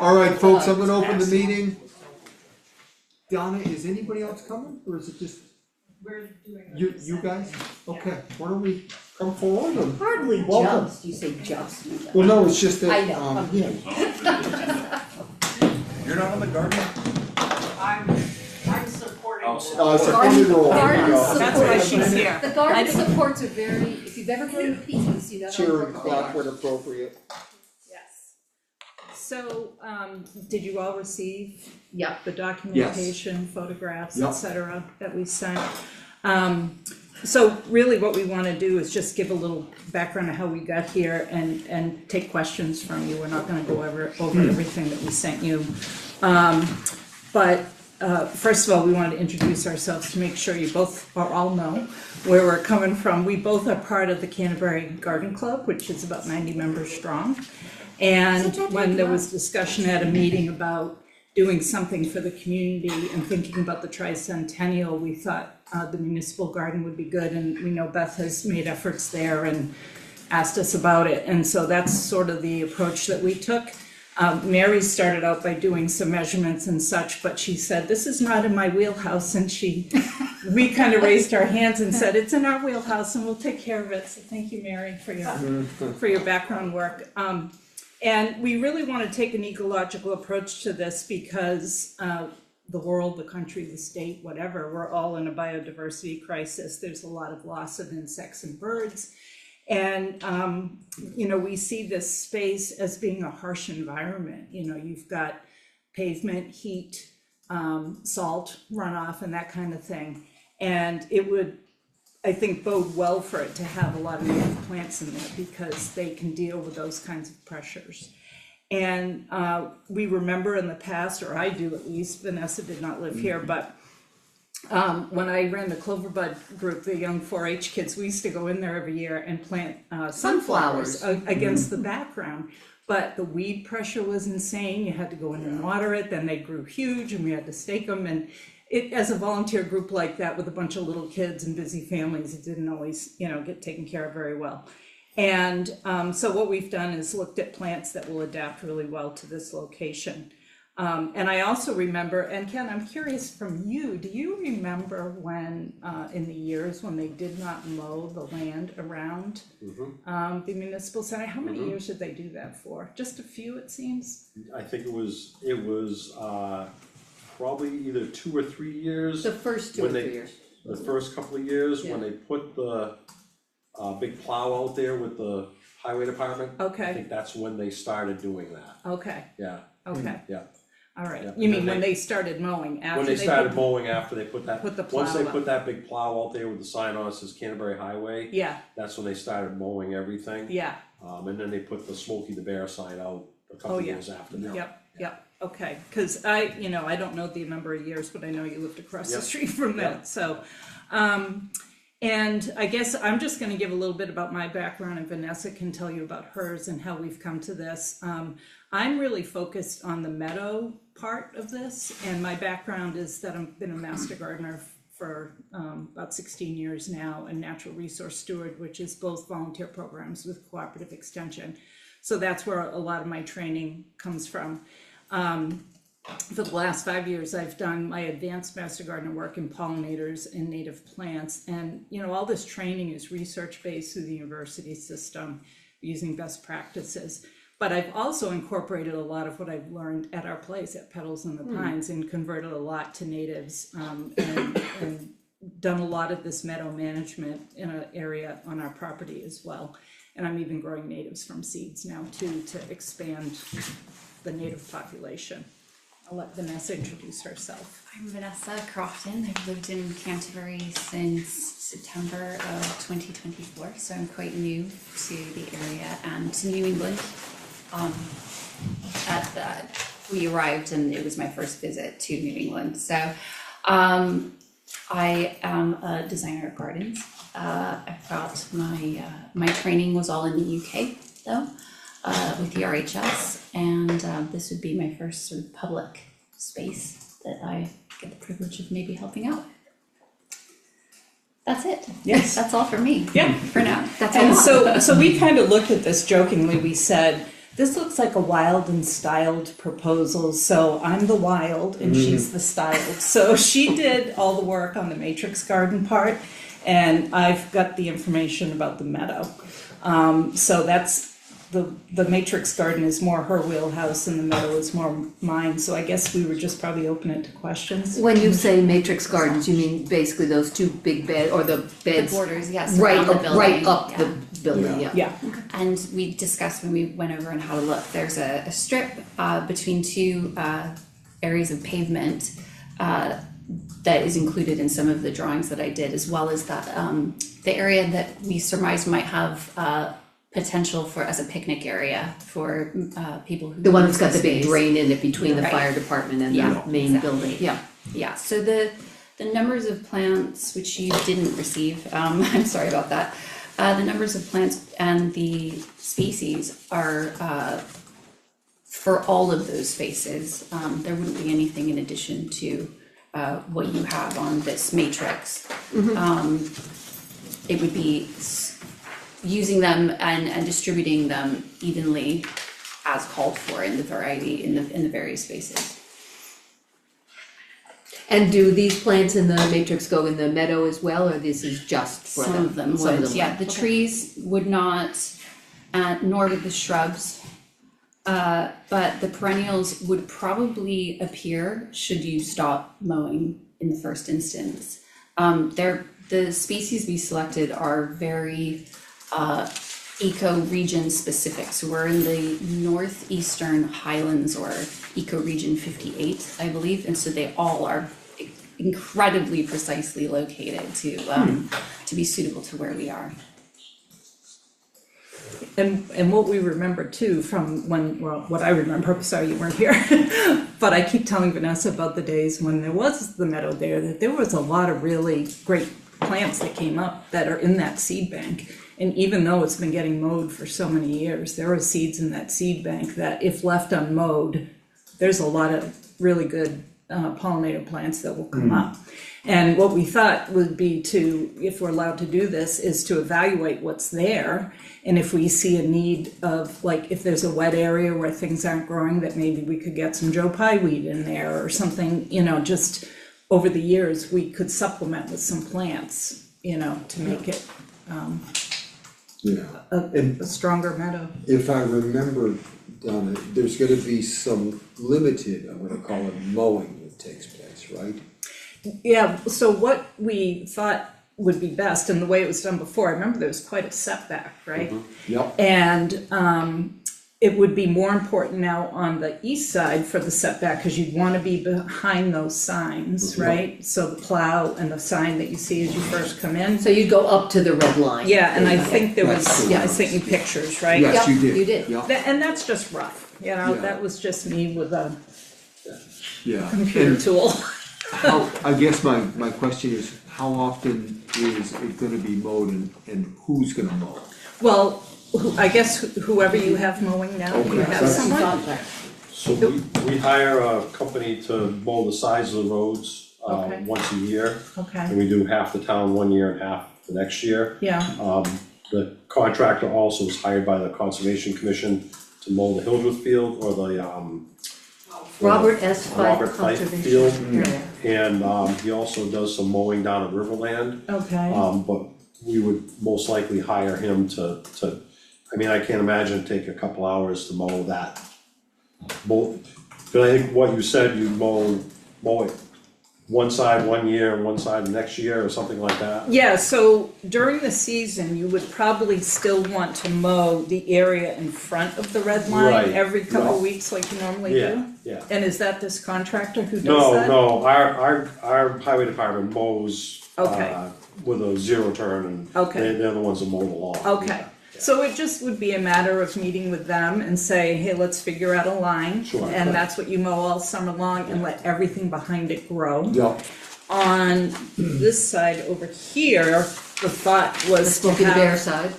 All right, folks, I'm gonna open the meeting. Donna, is anybody else coming, or is it just We're doing. you guys? Okay, why don't we come forward and Hardly welcome. just, you say just. Well, no, it's just that, I know. yeah. You're not on the garden? I'm supporting. Supported role, there you go. That's why she's here. The garden supports are very, if you've ever grown peas, you know. Cheer and clap when appropriate. Yes. So, did you all receive Yeah. the documentation, photographs, Yep. et cetera, that we sent? So really what we wanna do is just give a little background of how we got here and take questions from you. We're not gonna go over everything that we sent you. But first of all, we wanted to introduce ourselves to make sure you both or all know where we're coming from. We both are part of the Canterbury Garden Club, which is about 90 members strong. And when there was discussion at a meeting about doing something for the community and thinking about the tricentennial, we thought the municipal garden would be good, and we know Beth has made efforts there and asked us about it, and so that's sort of the approach that we took. Mary started out by doing some measurements and such, but she said, this is not in my wheelhouse, and we kind of raised our hands and said, it's in our wheelhouse and we'll take care of it, so thank you, Mary, for your background work. And we really want to take an ecological approach to this because the world, the country, the state, whatever, we're all in a biodiversity crisis. There's a lot of loss of insects and birds. And, we see this space as being a harsh environment. You've got pavement, heat, salt runoff, and that kind of thing. And it would, I think, bode well for it to have a lot of native plants in there because they can deal with those kinds of pressures. And we remember in the past, or I do at least, Vanessa did not live here, but when I ran the Cloverbud group, the young 4-H kids, we used to go in there every year and plant sunflowers against the background. But the weed pressure was insane. You had to go in and water it, then they grew huge and we had to stake them. And it, as a volunteer group like that with a bunch of little kids and busy families, it didn't always, get taken care of very well. And so what we've done is looked at plants that will adapt really well to this location. And I also remember, and Ken, I'm curious from you, do you remember when, in the years when they did not mow the land around the municipal center? How many years did they do that for? Just a few, it seems? I think it was probably either 2 or 3 years. The first 2 or 3 years. The first couple of years, when Yeah. they put the big plow out there with the highway department. Okay. I think that's when they started doing that, Okay, yeah, okay, yeah. all right. Yeah. You mean when they started mowing, after When they they started put- mowing after they put that, put the once they plow put up. that big plow out there with the sign on it says Canterbury Highway, Yeah, that's when they started mowing everything. yeah, And then they put the Smokey the Bear sign out a couple yeah. years after that. yep, okay. Cause I don't know the number of years, but I know you lived across the Yep. street from that, Yep. so. And I guess I'm just gonna give a little bit about my background, and Vanessa can tell you about hers and how we've come to this. I'm really focused on the meadow part of this, and my background is that I've been a master gardener for about 16 years now, and natural resource steward, which is both volunteer programs with cooperative extension. So that's where a lot of my training comes from. For the last 5 years, I've done my advanced master gardener work in pollinators and native plants. And, all this training is research-based through the university system using best practices. But I've also incorporated a lot of what I've learned at our place at Petals in the Pines and converted a lot to natives and done a lot of this meadow management in an area on our property as well. And I'm even growing natives from seeds now too, to expand the native population. I'll let Vanessa introduce herself. I'm Vanessa Crofton. I've lived in Canterbury since September of 2024, so I'm quite new to the area and to New England. We arrived and it was my first visit to New England. So I am a designer of gardens. I've got my training was all in the UK though. With the RHS, and this would be my first sort of public space that I get the privilege of maybe helping out. That's it. Yes. That's all for me. Yeah. For now. That's And all. so we kind of looked at this jokingly. We said, This looks like a wild and styled proposal, so I'm the wild and she's the styled. So she did all the work on the matrix garden part, and I've got the information about the meadow. So that's, the matrix garden is more her wheelhouse and the meadow is more mine, so I guess we would just probably open it to questions. When you say matrix gardens, you mean basically those two big bed, or the The beds borders, yes, right around the up, building. right up yeah. the building, yeah. Yeah, And we discussed when we went over and how to look, there's a strip between two areas of pavement that is included in some of the drawings that I did, as well as that the area that we surmised might have potential for as a picnic area for people who The one use that's got the big space. drain in it between the Right. fire department and Yeah, the main exactly. building, yeah. Yeah, so the numbers of plants, which you didn't receive, I'm sorry about that. The numbers of plants and the species are for all of those spaces. There wouldn't be anything in addition to what you have on this matrix. It would be using them and distributing them evenly as called for in the variety, in the various spaces. And do these plants in the matrix go in the meadow as well, or this is just for them? Some of them Some of would, them yeah, would. the Okay. trees would not, nor would the shrubs. But the perennials would probably appear should you stop mowing in the first instance. The species we selected are very eco-region specific, so we're in the northeastern highlands or eco-region 58, I believe, and so they all are incredibly precisely located to be suitable to where we are. and what we remember too from when, well, what I remember, sorry you weren't here, but I keep telling Vanessa about the days when there was the meadow there, that there was a lot of really great plants that came up that are in that seed bank. And even though it's been getting mowed for so many years, there are seeds in that seed bank that if left unmowed, there's a lot of really good pollinator plants that will come up. And what we thought would be to, if we're allowed to do this, is to evaluate what's there. And if we see a need of, like, if there's a wet area where things aren't growing, that maybe we could get some Joe Pye weed in there or something, you know, just over the years, we could supplement with some plants, you know, to make it Yeah, a stronger meadow. if I remember, Donna, there's gonna be some limited, I'm gonna call it mowing that takes place, right? Yeah, so what we thought would be best, and the way it was done before, I remember there was quite a setback, right? Yep. And it would be more important now on the east side for the setback, cause you'd wanna be behind those signs, right? So the plow and the sign that you see as you first come in. So you'd go up to the red line? Yeah, and I think there was, That's I sent you pictures, right? Yes, Yep, you did. you did. Yeah, And that's just rough, you know, Yeah. that was just me with a yeah. computer And tool. how, I guess my question is, how often is it gonna be mowed and who's gonna mow? Well, I guess whoever you have mowing now, you Okay, have that's- someone? So we hire a company to mow the sides of the roads, Okay. once a year. Okay, And we do half the town one year and half the next year. yeah, The contractor also is hired by the Conservation Commission to mow the Hildreth Field or the, Robert S. Fife Robert Fife Conservation Field. Area. And, he also does some mowing down at Riverland. okay, But we would most likely hire him to, I mean, I can't imagine it'd take a couple hours to mow that. But I think what you said, you mow it one side one year and one side the next year or something like that. yeah, so during the season, you would probably still want to mow the area in front of the red line Right, every couple right. weeks like you normally do? Yeah, yeah. And is that this contractor who does No, that? no, our highway department mows, Okay. with a zero turn and Okay. they're the ones that mow the lawn. Okay, so it just would be a matter of meeting with them and say, hey, let's figure out a line. Sure. And that's what you mow all summer long and let everything behind it grow. Yep. On this side over here, the thought The was to Smokey the Bear have side,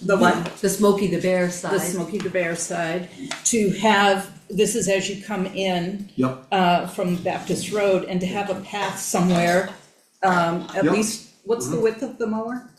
the what? the Smokey the Bear side. The Smokey the Bear side, to have, this is as you come in, Yep, from Baptist Road, and to have a path somewhere, at Yep. least, what's the width of the mower?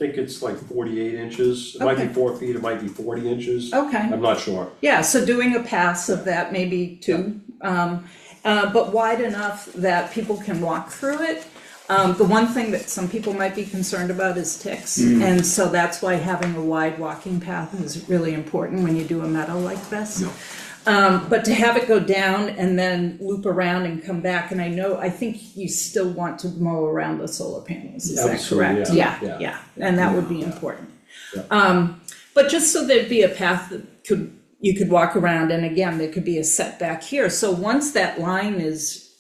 I think it's like 48 inches, it might be Okay. 4 feet, it might be 40 inches. Okay. I'm not sure. Yeah, so doing a pass of that, maybe two, but wide enough that people can walk through it. The one thing that some people might be concerned about is ticks, and so that's why having a wide walking path is really important when you do a meadow like this. But to have it go down and then loop around and come back, and I think you still want to mow around the solar panels, is that Absolutely, correct? yeah. Yeah, and that would be important. Yeah. But just so there'd be a path that you could walk around, and again, there could be a setback here, so once that line is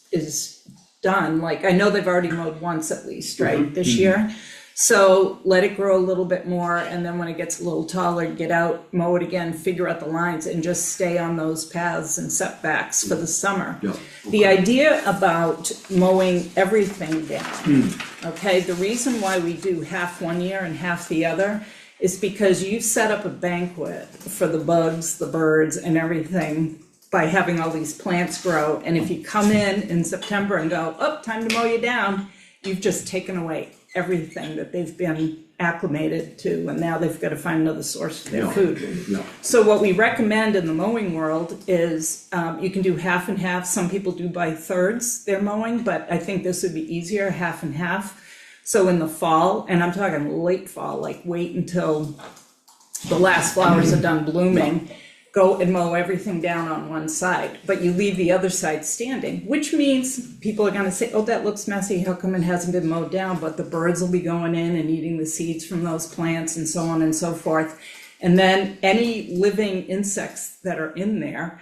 done, like, I know they've already mowed once at least, right, this year? So let it grow a little bit more, and then when it gets a little taller, get out, mow it again, figure out the lines, and just stay on those paths and setbacks for the summer. Yeah, The idea about mowing everything down, okay, the reason why we do half one year and half the other is because you set up a banquet for the bugs, the birds, and everything by having all these plants grow, and if you come in September and go, oh, time to mow you down, you've just taken away everything that they've been acclimated to, and now they've got to find another source for their food. yeah. So what we recommend in the mowing world is you can do half and half. Some people do by thirds their mowing, but I think this would be easier, half and half. So in the fall, and I'm talking late fall, like wait until the last flowers are done blooming, go and mow everything down on one side, but you leave the other side standing, which means people are gonna say, oh, that looks messy, how come it hasn't been mowed down? But the birds will be going in and eating the seeds from those plants and so on and so forth. And then any living insects that are in there,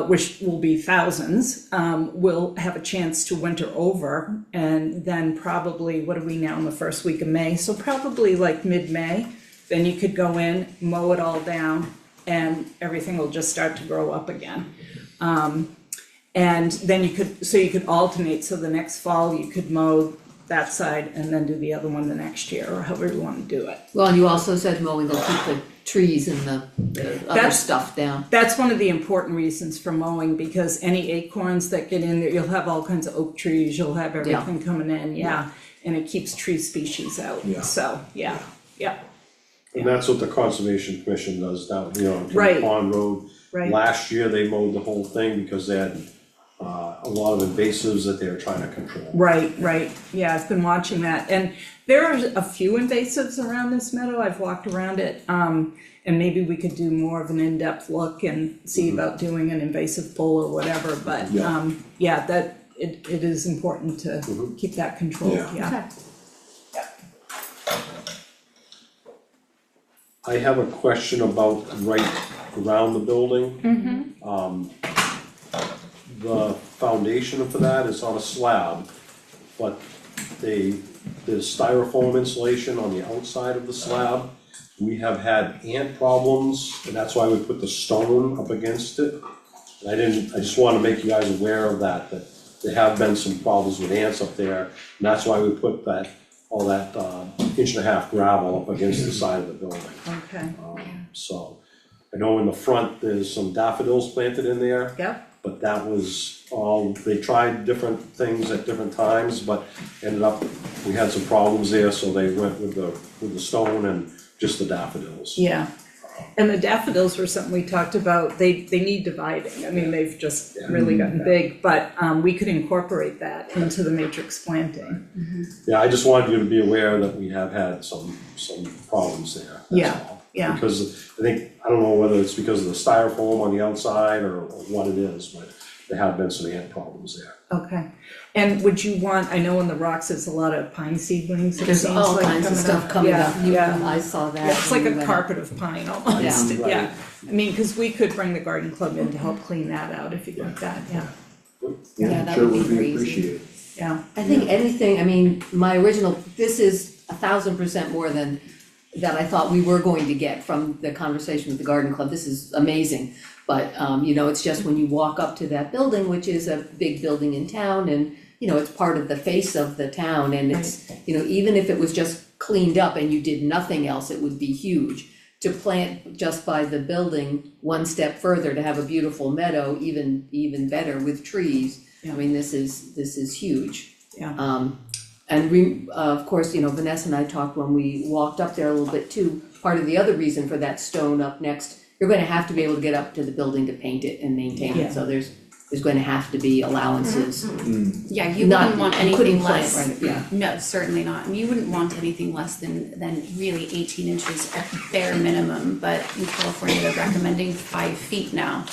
which will be thousands, will have a chance to winter over. And then probably, what are we now in the first week of May? So probably like mid-May, then you could go in, mow it all down, and everything will just start to grow up again. And then you could alternate, so the next fall you could mow that side and then do the other one the next year, or however you want to do it. Well, and you also said mowing will keep the trees and the other That's- stuff down. That's one of the important reasons for mowing, because any acorns that get in there, you'll have all kinds of oak trees, you'll have everything coming in, and it keeps tree species out, Yeah. so, yeah. And that's what the Conservation Commission does down, to Right. Pond Road. Right. Last year, they mowed the whole thing because they had a lot of invasives that they were trying to control. Right, yeah, I've been watching that, and there are a few invasives around this meadow, I've walked around it, and maybe we could do more of an in-depth look and see about doing an invasive pull or whatever, but, Yeah. that, it is important to keep that controlled, Yeah. I have a question about right around the building. The foundation for that is on a slab, but there's styrofoam insulation on the outside of the slab. We have had ant problems, and that's why we put the stone up against it. And I just wanna make you guys aware of that there have been some problems with ants up there, and that's why we put all that inch and a half gravel up against the side of the building. okay, So, I know in the front, there's some daffodils planted in there, yep, but that was all, they tried different things at different times, but ended up, we had some problems there, so they went with the stone and just the daffodils. yeah. And the daffodils were something we talked about, they need dividing, I mean, they've just really gotten big, but we could incorporate that into the matrix planting. Yeah, I just wanted you to be aware that we have had some problems there, that's Yeah, all. yeah. Because I don't know whether it's because of the styrofoam on the outside or what it is, but there have been some ant problems there. Okay, and would you want, I know in the rocks there's a lot of pine seedlings, it There's seems all like kinds of stuff coming up. Yeah, I saw that. yeah, it's like when we a went carpet of pine almost, Yeah. yeah. Right. I mean, cause we could bring the garden club in to help clean that out if you like that, yeah, Yeah, I'm that sure would be would be crazy. appreciated. yeah. I think anything, I mean, my original, this is 1,000% more than that I thought we were going to get from the conversation with the garden club, this is amazing. But, it's just when you walk up to that building, which is a big building in town, and, it's part of the face of the town, and it's, even if it was just cleaned up and you did nothing else, it would be huge. To plant just by the building one step further, to have a beautiful meadow, even better with trees, I mean, this is huge. Yeah. of course, you know, Vanessa and I talked when we walked up there a little bit too, part of the other reason for that stone up next, you're gonna have to be able to get up to the building to paint it and maintain Yeah. it, so there's going to have to be allowances. Yeah, you Not, wouldn't want you couldn't anything plant less. right, yeah. No, certainly not, and you wouldn't want anything less than really 18 inches at bare minimum, but in California, they're recommending 5 feet now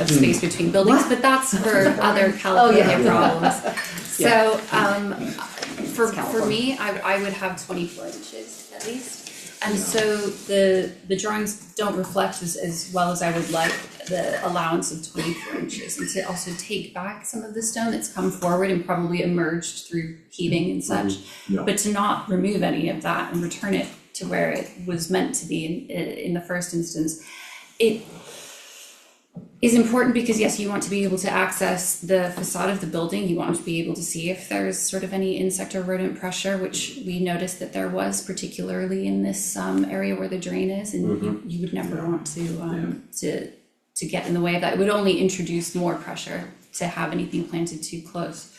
of space between buildings, but that's for other California problems. So, for me, I would have 24 inches at least. And so the drawings don't reflect as well as I would like the allowance of 24 inches. And to also take back some of the stone that's come forward and probably emerged through heating and such. Yeah. But to not remove any of that and return it to where it was meant to be in the first instance, it is important because yes, you want to be able to access the facade of the building, you want to be able to see if there's sort of any insect or rodent pressure, which we noticed that there was, particularly in this area where the drain is, and you would never want to get in the way of that. It would only introduce more pressure to have anything planted too close.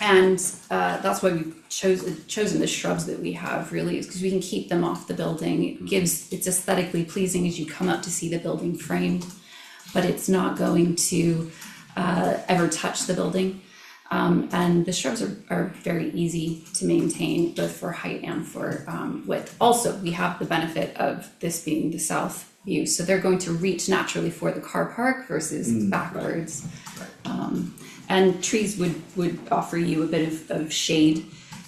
And that's why we've chosen the shrubs that we have, really, is because we can keep them off the building. It's aesthetically pleasing as you come up to see the building framed, but it's not going to ever touch the building. And the shrubs are very easy to maintain, both for height and for width. Also, we have the benefit of this being the south view, so they're going to reach naturally for the car park versus backwards. And trees would offer you a bit of shade.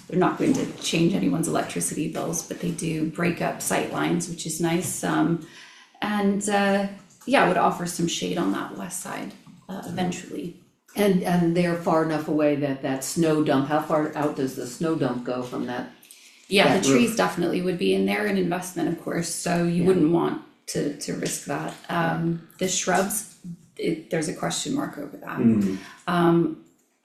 They're not going to change anyone's electricity bills, but they do break up sight lines, which is nice. And would offer some shade on that west side eventually. And they're far enough away that snow dump, how far out does the snow dump go from that? Yeah, that the trees definitely would be in there, an investment, of course, so you wouldn't want to risk that. The shrubs, there's a question mark over that.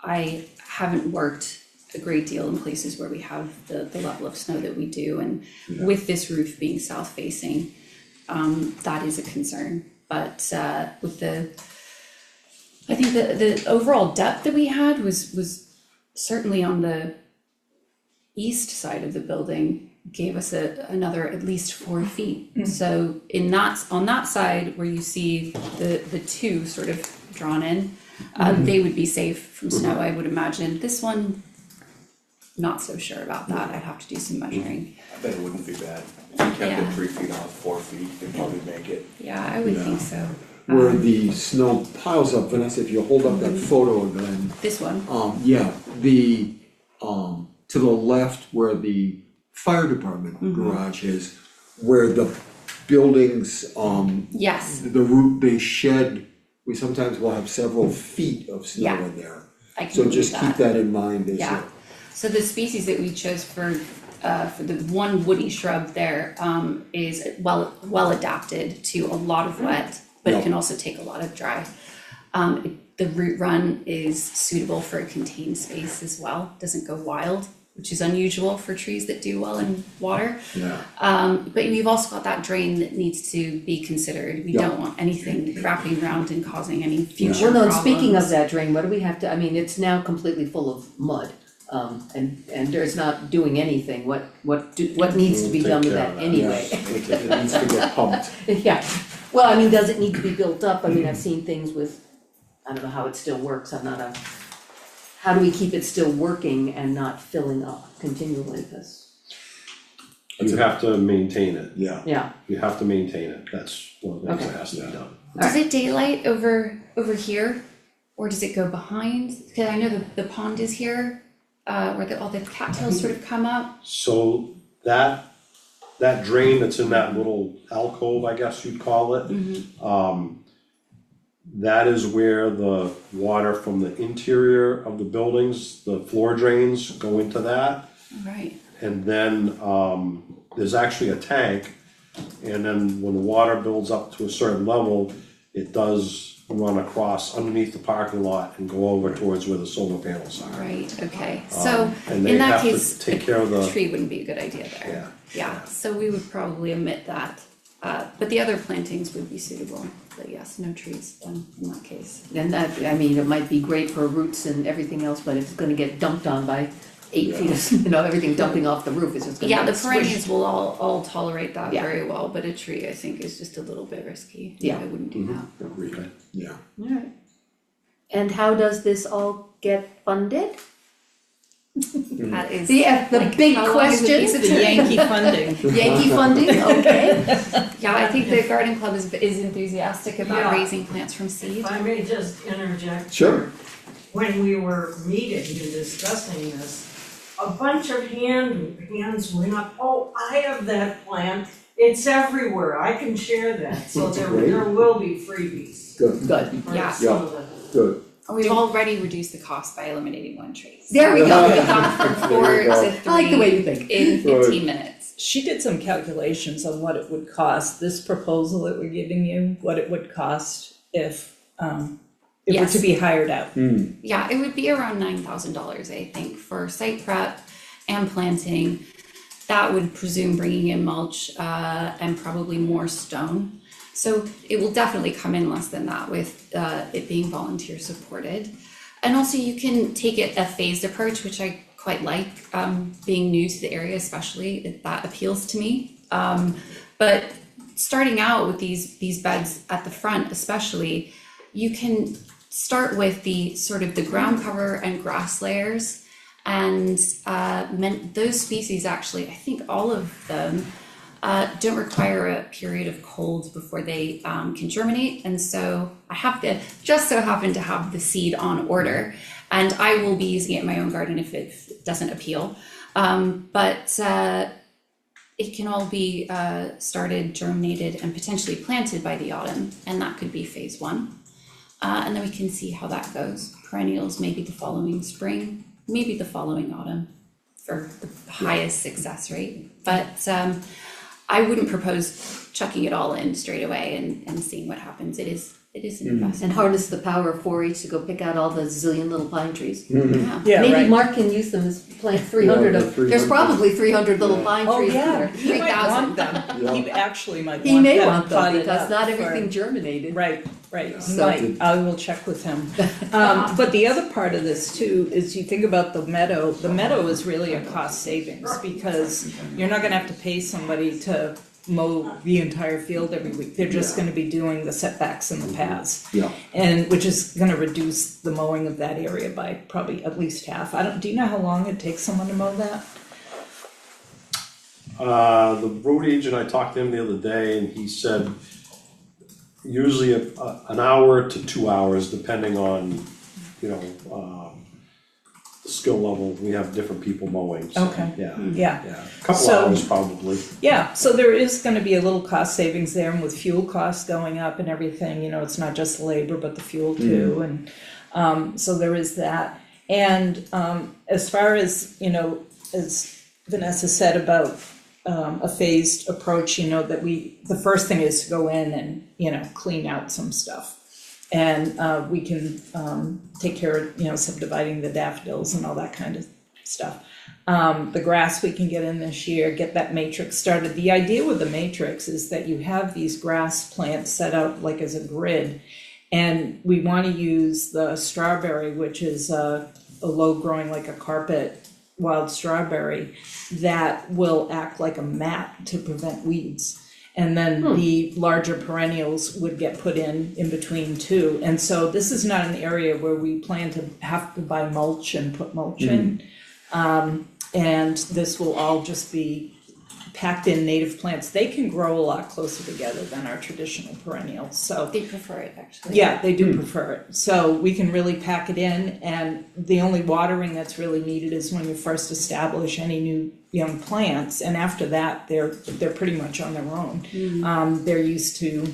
I haven't worked a great deal in places where we have the level of snow that we do, and with this roof being south facing, that is a concern. But with I think the overall depth that we had was certainly on the east side of the building, gave us another at least 4 feet. So on that side where you see the two sort of drawn in, they would be safe from snow, I would imagine. This one, not so sure about that. I'd have to do some measuring. I bet it wouldn't be bad. If you kept it 3 feet off, 4 feet, you'd probably make it. Yeah, I would think so. Where the snow piles up, Vanessa, if you hold up that photo again, This one, to the left where the fire department garage is, where the buildings, yes, the roof, they shed, we sometimes will have several feet of snow Yeah. in there. I can So believe just keep that in mind as Yeah. So the species that we chose for the one woody shrub there, is well adapted to a lot of wet, but it Yeah. can also take a lot of dry. The root run is suitable for a contained space as well, doesn't go wild, which is unusual for trees that do well in water. Yeah. But we've also got that drain that needs to be considered. We Yeah. don't want anything wrapping around and causing any future Well, no, and problems. speaking of that drain, what do we have to, I mean, it's now completely full of mud. And there's not doing anything, what needs to be We'll done take with care that of that. anyway? It needs to get pumped. Yeah, well, I mean, does it need to be built up? I mean, I've seen things with, I don't know how it still works, how do we keep it still working and not filling up continually, cause, You have to maintain it, yeah, you have to maintain it, that's one of the things Okay. that has to be done. Does it daylight over here, or does it go behind? Cause I know the pond is here, where all the cattails sort of come up. So that drain that's in that little alcove, I guess you'd call it. That is where the water from the interior of the buildings, the floor drains go into that. Right. And then there's actually a tank, and then when the water builds up to a certain level, it does run across underneath the parking lot and go over towards where the solar panels are. Right, okay, so And they in that have to case, take care of a the, tree wouldn't be a good idea there. Yeah, so we would probably omit that, but the other plantings would be suitable. but yes, no trees then in that case. And that, I mean, it might be great for roots and everything else, but it's gonna get dumped on by 8 feet of, everything dumping off the roof is just gonna Yeah, the get squished. perennials will all tolerate that Yeah. very well, but a tree I think is just a little bit risky. Yeah. I wouldn't do that. Agreed. Yeah. Alright. And how does this all get funded? That is. The big how long is a question. piece of The string? Yankee funding. Yankee funding, okay. Yeah, I think the garden club is enthusiastic about Yeah. raising plants from seed. If I may just interject. Sure. When we were meeting and discussing this, a bunch of hands went up, oh, I have that plant, it's everywhere, I can share that, so Great. there will be freebies Good, Good. for Yeah. some of the. good. We've already reduced the cost by eliminating one tree. There we So go. we've gone from 4 There you go. to I like the way you 3 think. in 15 minutes. She did some calculations on what it would cost, this proposal that we're giving you, what it would cost if it were Yes. to be hired out. Yeah, it would be around $9,000, I think, for site prep and planting. That would presume bringing in mulch and probably more stone. So it will definitely come in less than that with it being volunteer supported. And also you can take it a phased approach, which I quite like, being new to the area especially, that appeals to me. But starting out with these beds at the front especially, you can start with the sort of the ground cover and grass layers. And those species actually, I think all of them don't require a period of cold before they can germinate. And so I have to, just so happen to have the seed on order. And I will be using it in my own garden if it doesn't appeal. But it can all be started, germinated, and potentially planted by the autumn. And that could be phase 1. And then we can see how that goes. Perennials maybe the following spring, maybe the following autumn for the highest success rate. But I wouldn't propose chucking it all in straight away and seeing what happens. It is an investment. And harness the power of 4-H to go pick out all the zillion little pine trees. Yeah. Yeah, Maybe right. Mark can use them as plant 300 Yeah, of, the there's 300. probably 300 little pine Oh, trees yeah, there. he might 3,000. want them, he actually might want them He may want them potted because up not for- everything germinated. Right, he So- might, I will check with him. But the other part of this too is you think about the meadow is really a cost savings because you're not gonna have to pay somebody to mow the entire field every week. They're just gonna be doing the setbacks and the paths. Yeah. And which is gonna reduce the mowing of that area by probably at least half. Do you know how long it takes someone to mow that? The road agent, I talked to him the other day and he said usually an hour to 2 hours, depending on, the skill level. We have different people mowing, so, Okay. yeah, Yeah. yeah, a couple So- hours probably. Yeah, so there is gonna be a little cost savings there, and with fuel costs going up and everything, it's not just labor, but the fuel too, and, so there is that. And, as far as, as Vanessa said about, a phased approach, that the first thing is to go in and, clean out some stuff. And, we can, take care of, subdividing the daffodils and all that kind of stuff. The grass we can get in this year, get that matrix started. The idea with the matrix is that you have these grass plants set out like as a grid. And we wanna use the strawberry, which is a low growing like a carpet wild strawberry that will act like a mat to prevent weeds. And then the larger perennials would get put in between too. And so this is not an area where we plan to have to buy mulch and put mulch in. And this will all just be packed in native plants. They can grow a lot closer together than our traditional perennials, so. They prefer it actually. Yeah, they do prefer it. So we can really pack it in, and the only watering that's really needed is when you first establish any new young plants, and after that, they're pretty much on their own. They're used to,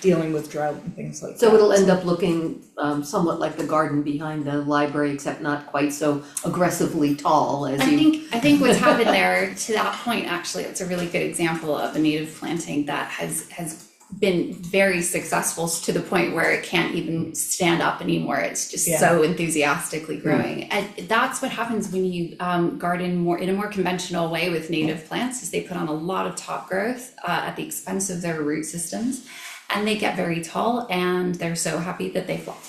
dealing with drought and things like that. So it'll end up looking somewhat like the garden behind the library, except not quite so aggressively tall as you. I think what's happened there, to that point, actually, it's a really good example of a native planting that has been very successful to the point where it can't even stand up anymore. It's just so enthusiastically growing. And that's what happens when you garden more in a more conventional way with native plants, is they put on a lot of top growth at the expense of their root systems. and they get very tall and they're so happy that they flop.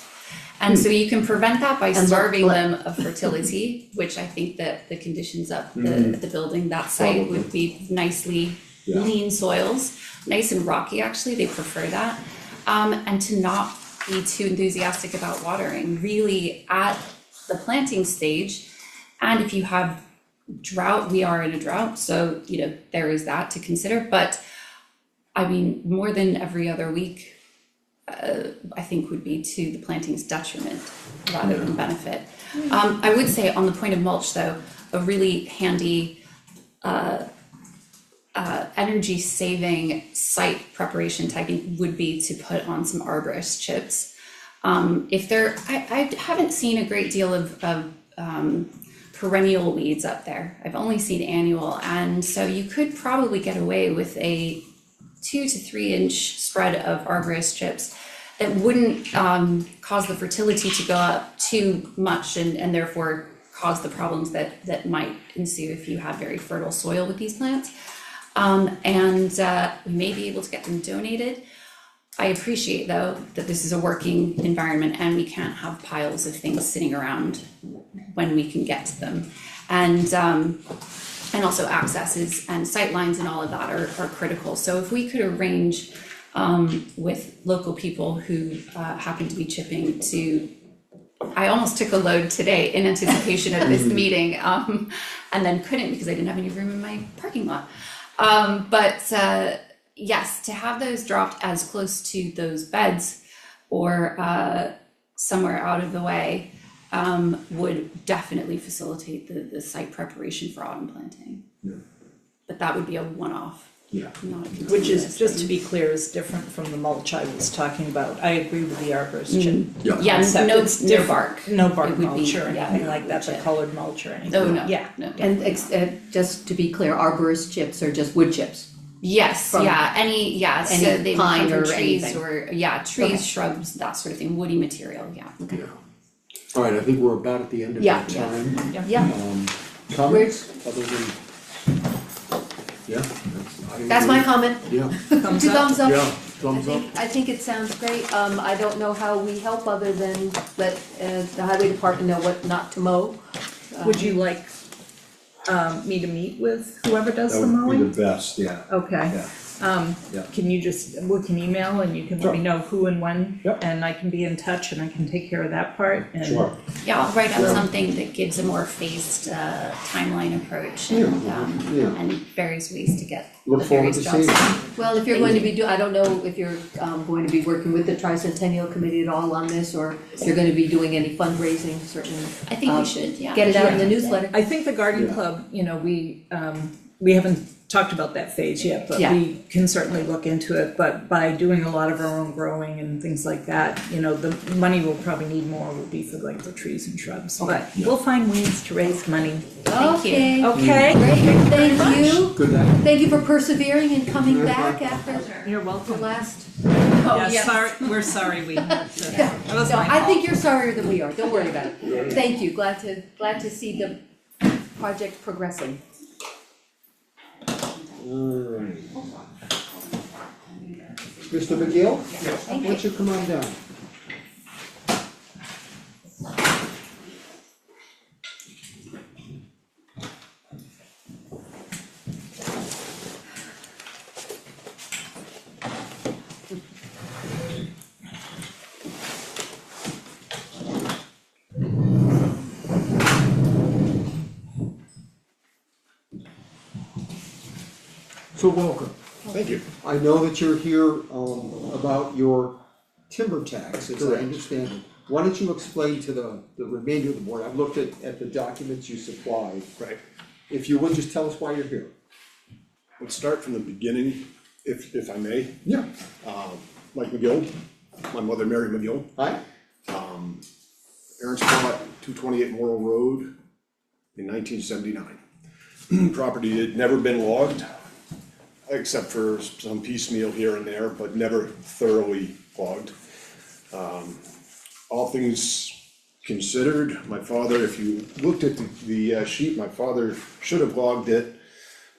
And so you can prevent that by And starving them of fertility, which I think that the conditions of the building, that site would be nicely Yeah. lean soils, nice and rocky actually, they prefer that. And to not be too enthusiastic about watering, really at the planting stage. And if you have drought, we are in a drought, so there is that to consider, but I mean, more than every other week, I think would be to the planting's detriment rather than benefit. I would say on the point of mulch though, a really handy energy saving site preparation technique would be to put on some arborist chips. I haven't seen a great deal of perennial weeds up there. I've only seen annual, and so you could probably get away with a 2 to 3 inch spread of arborist chips that wouldn't cause the fertility to go up too much and therefore cause the problems that might ensue if you have very fertile soil with these plants. We may be able to get them donated. I appreciate though that this is a working environment and we can't have piles of things sitting around when we can get to them. And also accesses and sight lines and all of that are critical. So if we could arrange with local people who happen to be chipping to, I almost took a load today in anticipation of this meeting and then couldn't because I didn't have any room in my parking lot. Yes, to have those dropped as close to those beds or somewhere out of the way would definitely facilitate the site preparation for autumn planting. Yeah. But that would be a one-off, Yeah. not a continuous Which is, just to thing. be clear, is different from the mulch I was talking about. I agree with the arborist chip. Yeah, concept. no, It's no different. bark. No bark It would mulch be- or yeah, anything like that, the chip. colored mulch or anything. Oh, no, Yeah. no. And just to be clear, arborist chips are just wood chips. Yes, From any so any they pine come from or trees anything. or trees, Okay. shrubs, that sort of thing, woody material, yeah. Yeah. Alright, I think we're about at the end of Yeah. our time. Yeah, Comments other than? Yeah, that's my comment. Yeah, Thumbs Two up. thumbs up. yeah, I thumbs up. think it sounds great. I don't know how we help other than let the highway department know what not to mow. Would you like me to meet with whoever does That the would be mowing? the best, yeah. Okay. Yeah. Yeah. Can you we can email and you can let me know who and when? Yep. And I can be in touch and I can take care of that part and. Sure. Yeah, I'll write out Yeah. something that gives a more phased timeline approach Yeah, yeah. and various ways to get Look the forward various to jobs seeing done. Well, if you're going to be I don't know if you're going to be working with the Tricentennial Committee at all on this, or if you're gonna be doing any fundraising, certainly. I think we should, yeah. Get it out in the newsletter. I think the garden Yeah. club, we haven't talked about that phase yet, but Yeah. we can certainly look into it, but by doing a lot of our own growing and things like that, the money we'll probably need more will be for like the trees and shrubs, but we'll find ways to raise money. Thank you. Okay, Okay? great, thank you. Good night. Thank you for persevering and coming back after You're the welcome. last. Yeah, sorry, we're sorry we had to, that was No, my I think fault. you're sorrier than we are, don't worry about it. Thank you, glad to see the project progressing. Alright. Mr. McGill? Why don't you come on down? So welcome. Thank you. I know that you're here about your timber tax, as I understand it. Why don't you explain to the remainder of the board, I've looked at the documents you supplied. Right. If you would, just tell us why you're here. Let's start from the beginning, if I may. Yeah. Mike McGill, my mother Mary McGill. Hi. Parents bought 228 Morrill Road in 1979. Property had never been logged, except for some piecemeal here and there, but never thoroughly logged. All things considered, my father, if you looked at the sheet, my father should have logged it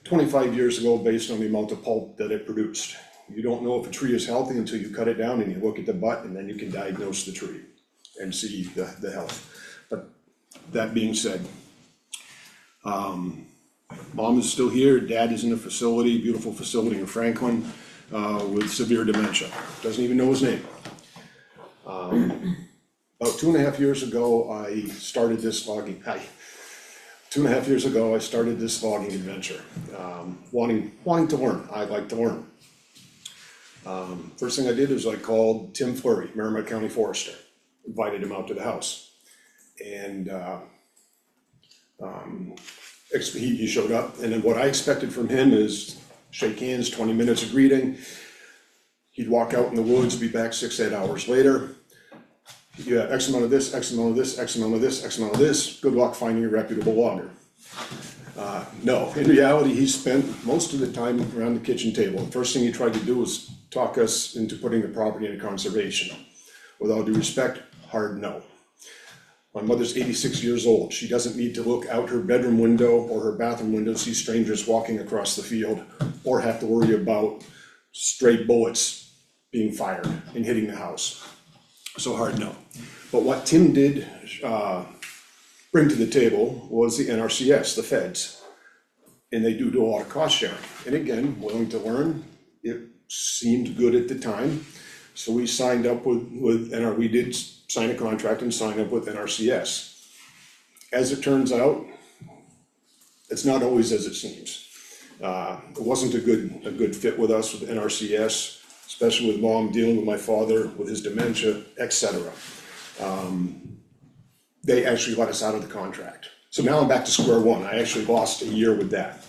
25 years ago based on the amount of pulp that it produced. You don't know if a tree is healthy until you cut it down and you look at the butt, and then you can diagnose the tree and see the health. But that being said, mom is still here, dad is in a facility, beautiful facility in Franklin, with severe dementia, doesn't even know his name. About 2.5 years ago, I started this logging, 2.5 years ago, I started this logging adventure, wanting to learn, I like to learn. First thing I did is I called Tim Fleury, Merrimack County Forester, invited him out to the house. And he showed up, and then what I expected from him is shake hands, 20 minutes of greeting. He'd walk out in the woods, be back 6-8 hours later. You have X amount of this, X amount of this, X amount of this, X amount of this, good luck finding a reputable logger. No, in reality, he spent most of the time around the kitchen table. The first thing he tried to do was talk us into putting the property into conservation. With all due respect, hard no. My mother's 86 years old. She doesn't need to look out her bedroom window or her bathroom window, see strangers walking across the field, or have to worry about stray bullets being fired and hitting the house. So hard no. But what Tim did bring to the table was the NRCS, the feds. And they do a lot of cost sharing. And again, willing to learn, it seemed good at the time. So we signed up with we did sign a contract and sign up with NRCS. As it turns out, it's not always as it seems. It wasn't a good fit with us with NRCS, especially with mom dealing with my father with his dementia, etc. They actually let us out of the contract. So now I'm back to square one. I actually lost a year with that.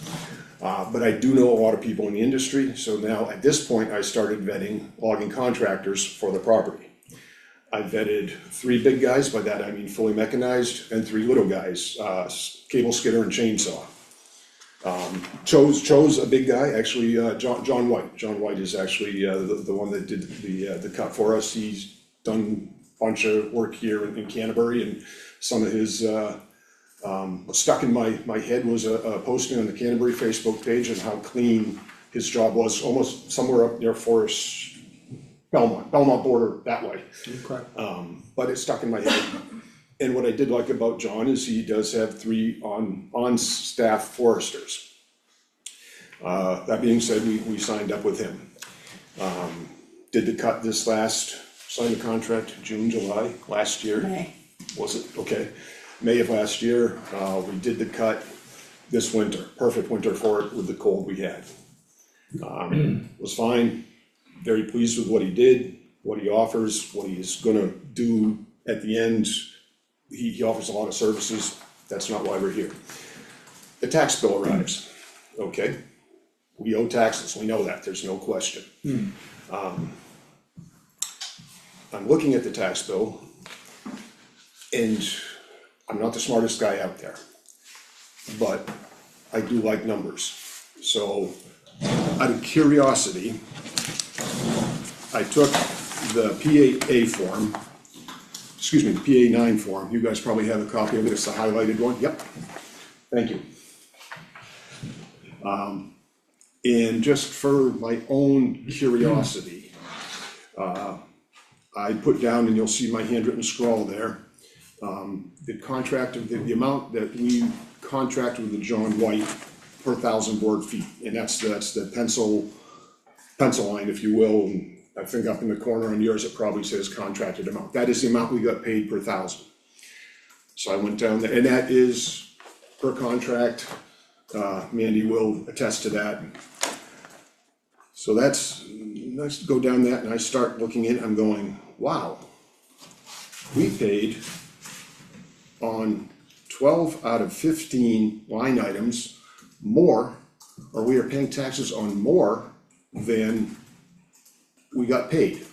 But I do know a lot of people in the industry, so now at this point, I started vetting logging contractors for the property. I vetted 3 big guys, by that I mean fully mechanized, and 3 little guys, cable skidder and chainsaw. Chose a big guy, actually, John White. John White is actually the one that did the cut for us. He's done a bunch of work here in Canterbury, and some of his what stuck in my head was a posting on the Canterbury Facebook page and how clean his job was, almost somewhere up near Forest, Belmont border that way. Okay. But it stuck in my head. And what I did like about John is he does have 3 on-staff foresters. That being said, we signed up with him. Did the cut signed the contract June, July last year. May. Was it? Okay. May of last year, we did the cut this winter, perfect winter for it with the cold we had. Was fine, very pleased with what he did, what he offers, what he's gonna do at the end. He offers a lot of services, that's not why we're here. The tax bill arrives, okay? We owe taxes, we know that, there's no question. I'm looking at the tax bill, and I'm not the smartest guy out there, but I do like numbers. So out of curiosity, I took the PA form, the PA9 form, you guys probably have a copy of it, it's the highlighted one, yep, thank you. And just for my own curiosity, I put down, and you'll see my handwritten scrawl there, the contract of the amount that we contract with the John White per 1,000 board feet, and that's the pencil line, if you will, and I think up in the corner on yours, it probably says contracted amount, that is the amount we got paid per 1,000. So I went down there, and that is per contract, Mandy will attest to that. So let's go down that, and I start looking in, I'm going, wow, we paid on 12 out of 15 line items more, or we are paying taxes on more than we got paid.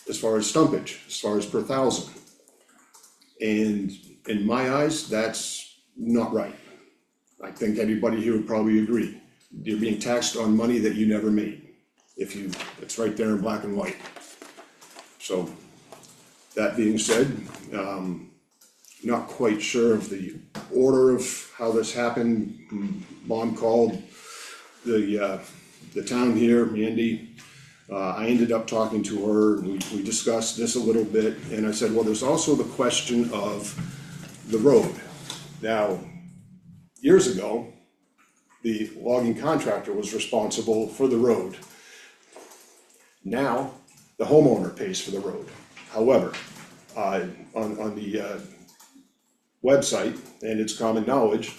As far as stumpage, as far as per 1,000. And in my eyes, that's not right. I think anybody here would probably agree. You're being taxed on money that you never made. It's right there in black and white. So, that being said, not quite sure of the order of how this happened. Mom called the the town here, Mandy, I ended up talking to her, and we discussed this a little bit, and I said, well, there's also the question of the road. Now, years ago, the logging contractor was responsible for the road. Now, the homeowner pays for the road. However, on the website, and it's common knowledge,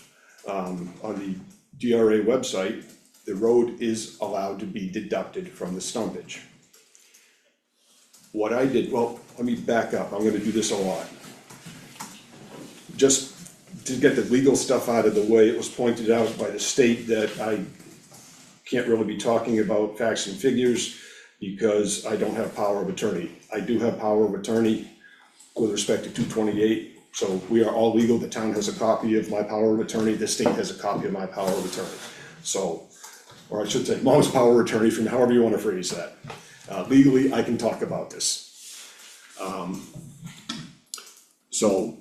on the DRA website, the road is allowed to be deducted from the stumpage. What I did, well, let me back up, I'm gonna do this a lot. Just to get the legal stuff out of the way, it was pointed out by the state that I can't really be talking about facts and figures because I don't have power of attorney. I do have power of attorney with respect to 228, so we are all legal, the town has a copy of my power of attorney, the state has a copy of my power of attorney. So, or I should say, mom's power of attorney, from however you wanna phrase that. Legally, I can talk about this. So,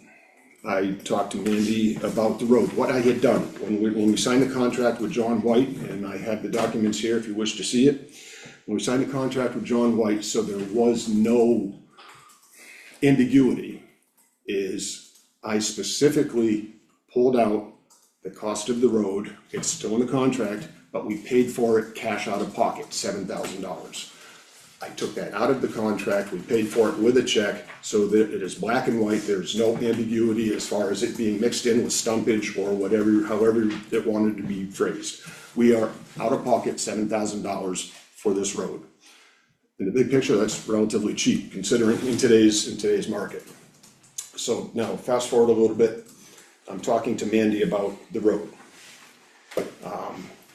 I talked to Mandy about the road, what I had done, when we signed the contract with John White, and I have the documents here if you wish to see it. When we signed the contract with John White, so there was no ambiguity, is I specifically pulled out the cost of the road, it's still in the contract, but we paid for it cash out of pocket, $7,000. I took that out of the contract, we paid for it with a check, so that it is black and white, there's no ambiguity as far as it being mixed in with stumpage or whatever, however it wanted to be phrased. We are out of pocket $7,000 for this road. In the big picture, that's relatively cheap considering in today's market. So now, fast forward a little bit, I'm talking to Mandy about the road.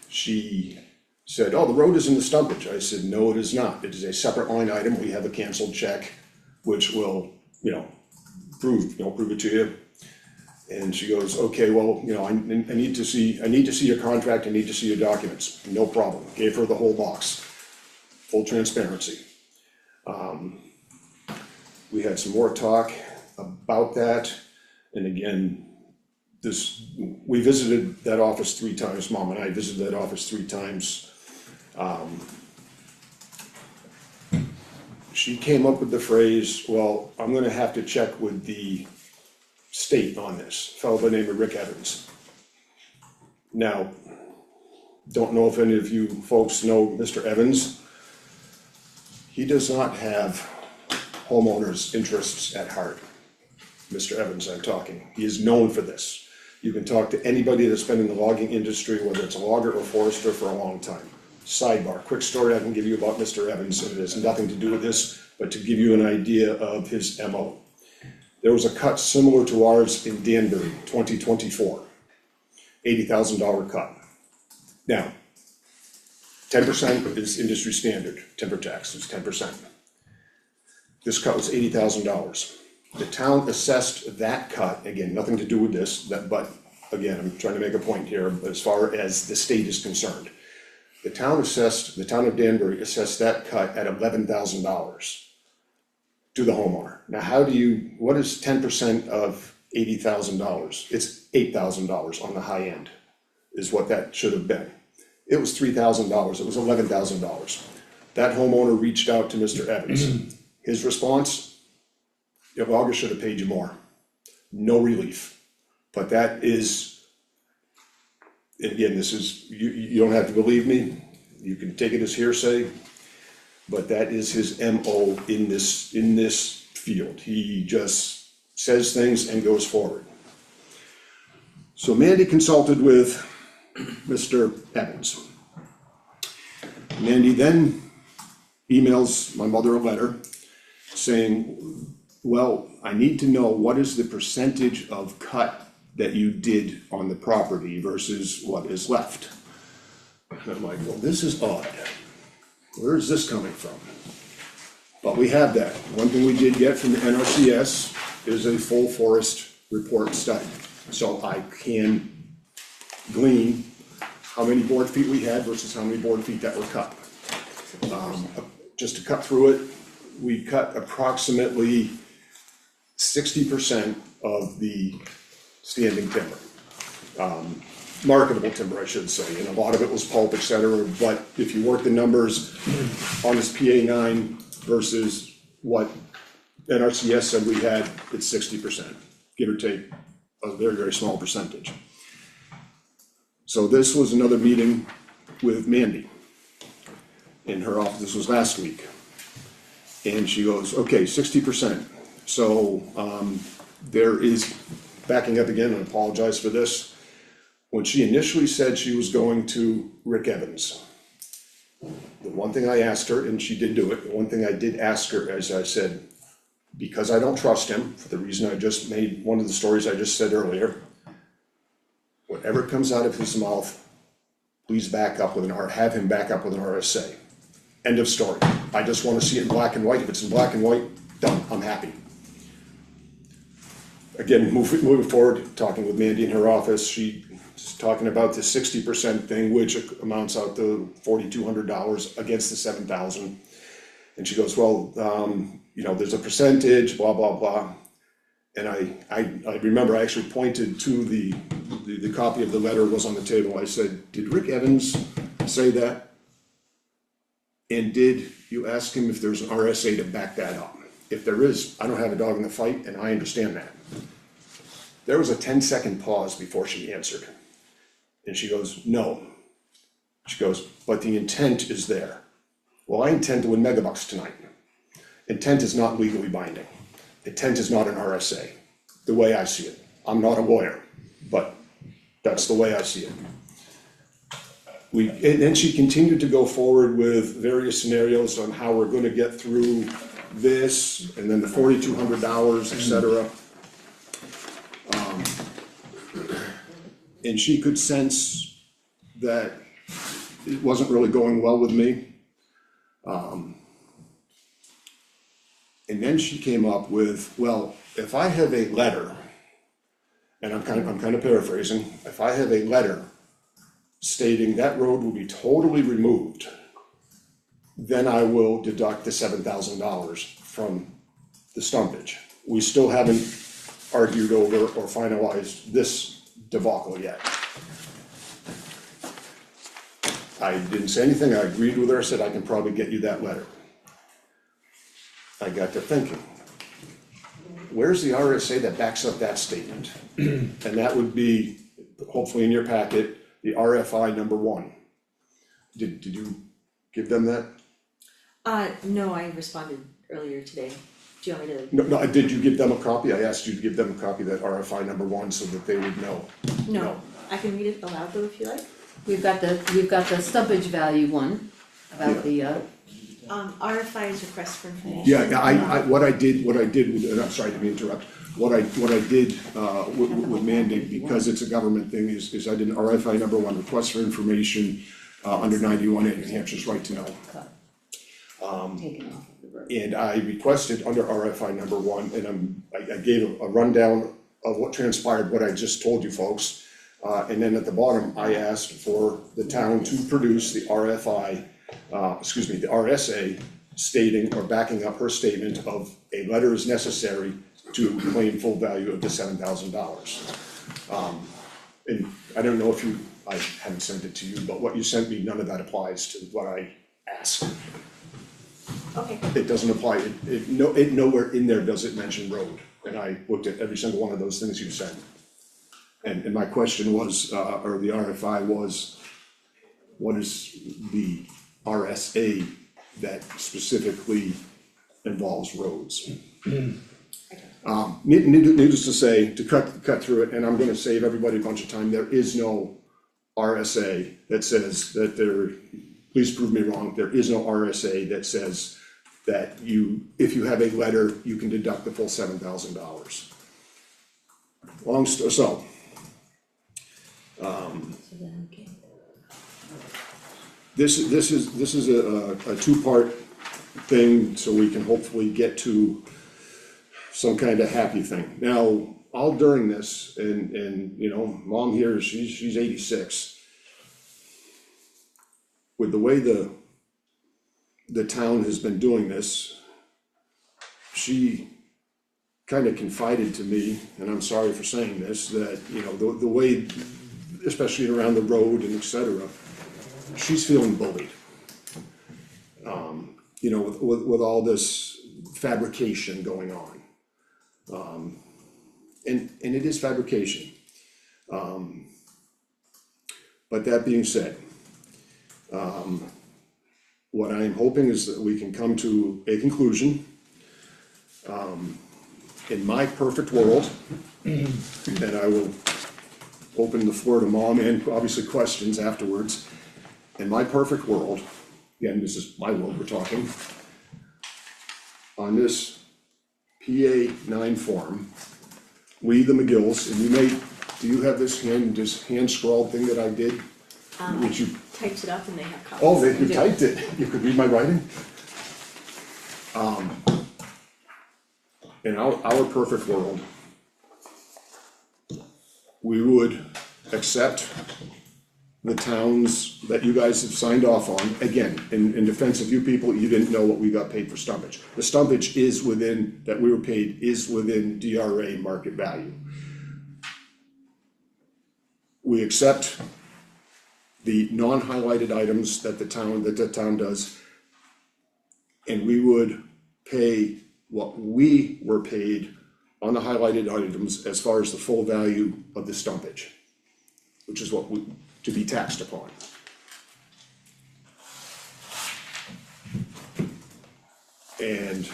She said, oh, the road is in the stumpage. I said, no, it is not. It is a separate line item. We have a canceled check, which will, prove it to you. And she goes, okay, well, I need to see your contract, I need to see your documents. No problem. Gave her the whole box. Full transparency. We had some more talk about that. And again, we visited that office 3 times, Mom and I visited that office 3 times. She came up with the phrase, well, I'm gonna have to check with the state on this, a fellow by the name of Rick Evans. Now, don't know if any of you folks know Mr. Evans. He does not have homeowners' interests at heart. Mr. Evans, I'm talking, he is known for this. You can talk to anybody that's been in the logging industry, whether it's a logger or forester, for a long time. Sidebar, quick story I can give you about Mr. Evans, and it has nothing to do with this, but to give you an idea of his MO. There was a cut similar to ours in Danbury, 2024, $80,000 cut. Now, 10% is industry standard, timber tax is 10%. This cut was $80,000. The town assessed that cut, again, nothing to do with this, but again, I'm trying to make a point here, as far as the state is concerned. The town of Danbury assessed that cut at $11,000 to the homeowner. Now, what is 10% of $80,000? It's $8,000 on the high end, is what that should have been. It was $3,000, it was $11,000. That homeowner reached out to Mr. Evans. His response, August should have paid you more. No relief. But that is, again, this is, you don't have to believe me, you can take it as hearsay, but that is his MO in this field. He just says things and goes forward. So Mandy consulted with Mr. Evans. Mandy then emails my mother a letter saying, well, I need to know what is the percentage of cut that you did on the property versus what is left. And I'm like, well, this is odd. Where is this coming from? But we have that. One thing we did get from the NRCS is a full forest report study. So I can glean how many board feet we had versus how many board feet that were cut. Just to cut through it, we cut approximately 60% of the standing timber. marketable timber, I should say, and a lot of it was pulp, et cetera, but if you work the numbers on this PA9 versus what NRCS said we had, it's 60%, give or take a very, very small percentage. So this was another meeting with Mandy in her office, this was last week. And she goes, okay, 60%, so, there is, backing up again, and apologize for this, when she initially said she was going to Rick Evans, the one thing I asked her, and she did do it, the one thing I did ask her, as I said, because I don't trust him, for the reason I just made, one of the stories I just said earlier, whatever comes out of his mouth, please back up with have him back up with an RSA. End of story. I just wanna see it in black and white. If it's in black and white, done, I'm happy. Again, moving forward, talking with Mandy in her office, she's talking about the 60% thing, which amounts out to $4,200 against the $7,000. And she goes, well, you know, there's a percentage, blah, blah, blah. And I remember I actually pointed to the copy of the letter was on the table. I said, did Rick Evans say that? And did you ask him if there's an RSA to back that up? If there is, I don't have a dog in the fight, and I understand that. There was a 10-second pause before she answered. And she goes, no. She goes, but the intent is there. Well, I intend to win megabucks tonight. Intent is not legally binding. Intent is not an RSA, the way I see it. I'm not a lawyer, but that's the way I see it. And then she continued to go forward with various scenarios on how we're gonna get through this, and then the $4,200, et cetera. And she could sense that it wasn't really going well with me. And then she came up with, well, if I have a letter, and I'm kind of paraphrasing, if I have a letter stating that road will be totally removed, then I will deduct the $7,000 from the stumpage. We still haven't argued over or finalized this debacle yet. I didn't say anything, I agreed with her, I said I can probably get you that letter. I got to thinking, where's the RSA that backs up that statement? And that would be, hopefully in your packet, the RFI number 1. Did you give them that? No, I responded earlier today. Do you want me to? No, did you give them a copy? I asked you to give them a copy of that RFI number 1 so that they would know. No, I can read it aloud though if you like. We've got the stumpage value one, about the, RFI is request for information. Yeah, what I did, and I'm sorry to interrupt, what I did, with Mandy, because it's a government thing, is I did an RFI number 1, request for information, under 91A, New Hampshire's right to know. taken off of the road. And I requested under RFI number 1, and I gave a rundown of what transpired, what I just told you folks. And then at the bottom, I asked for the town to produce the RFI, the RSA stating or backing up her statement of a letter is necessary to claim full value of the $7,000. And I don't know if I haven't sent it to you, but what you sent me, none of that applies to what I asked. Okay, It doesn't apply, it nowhere in there does it mention road, and I looked at every single one of those things you sent. And my question was, or the RFI was, what is the RSA that specifically involves roads? Needless to say, to cut through it, and I'm gonna save everybody a bunch of time, there is no RSA that says that please prove me wrong, there is no RSA that says that if you have a letter, you can deduct the full $7,000. This is a two-part thing, so we can hopefully get to some kind of happy thing. Now, all during this, and you know, mom here, she's 86. With the way the town has been doing this, she kind of confided to me, and I'm sorry for saying this, that, you know, the way especially around the road and et cetera, she's feeling bullied. You know, with all this fabrication going on. And it is fabrication. But that being said, what I am hoping is that we can come to a conclusion. In my perfect world, and I will open the floor to mom and obviously questions afterwards. In my perfect world, again, this is my world we're talking. On this PA9 form, we, the McGills, and you may, do you have this hand scrawled thing that I did? Which you, Typed it up and they have copies. oh, you do. typed it, you could read my writing? In our perfect world, we would accept the towns that you guys have signed off on. Again, in defense of you people, you didn't know what we got paid for stumpage. The stumpage is within, that we were paid, is within DRA market value. We accept the non-highlighted items that the town does. And we would pay what we were paid on the highlighted items as far as the full value of the stumpage, which is what to be taxed upon. And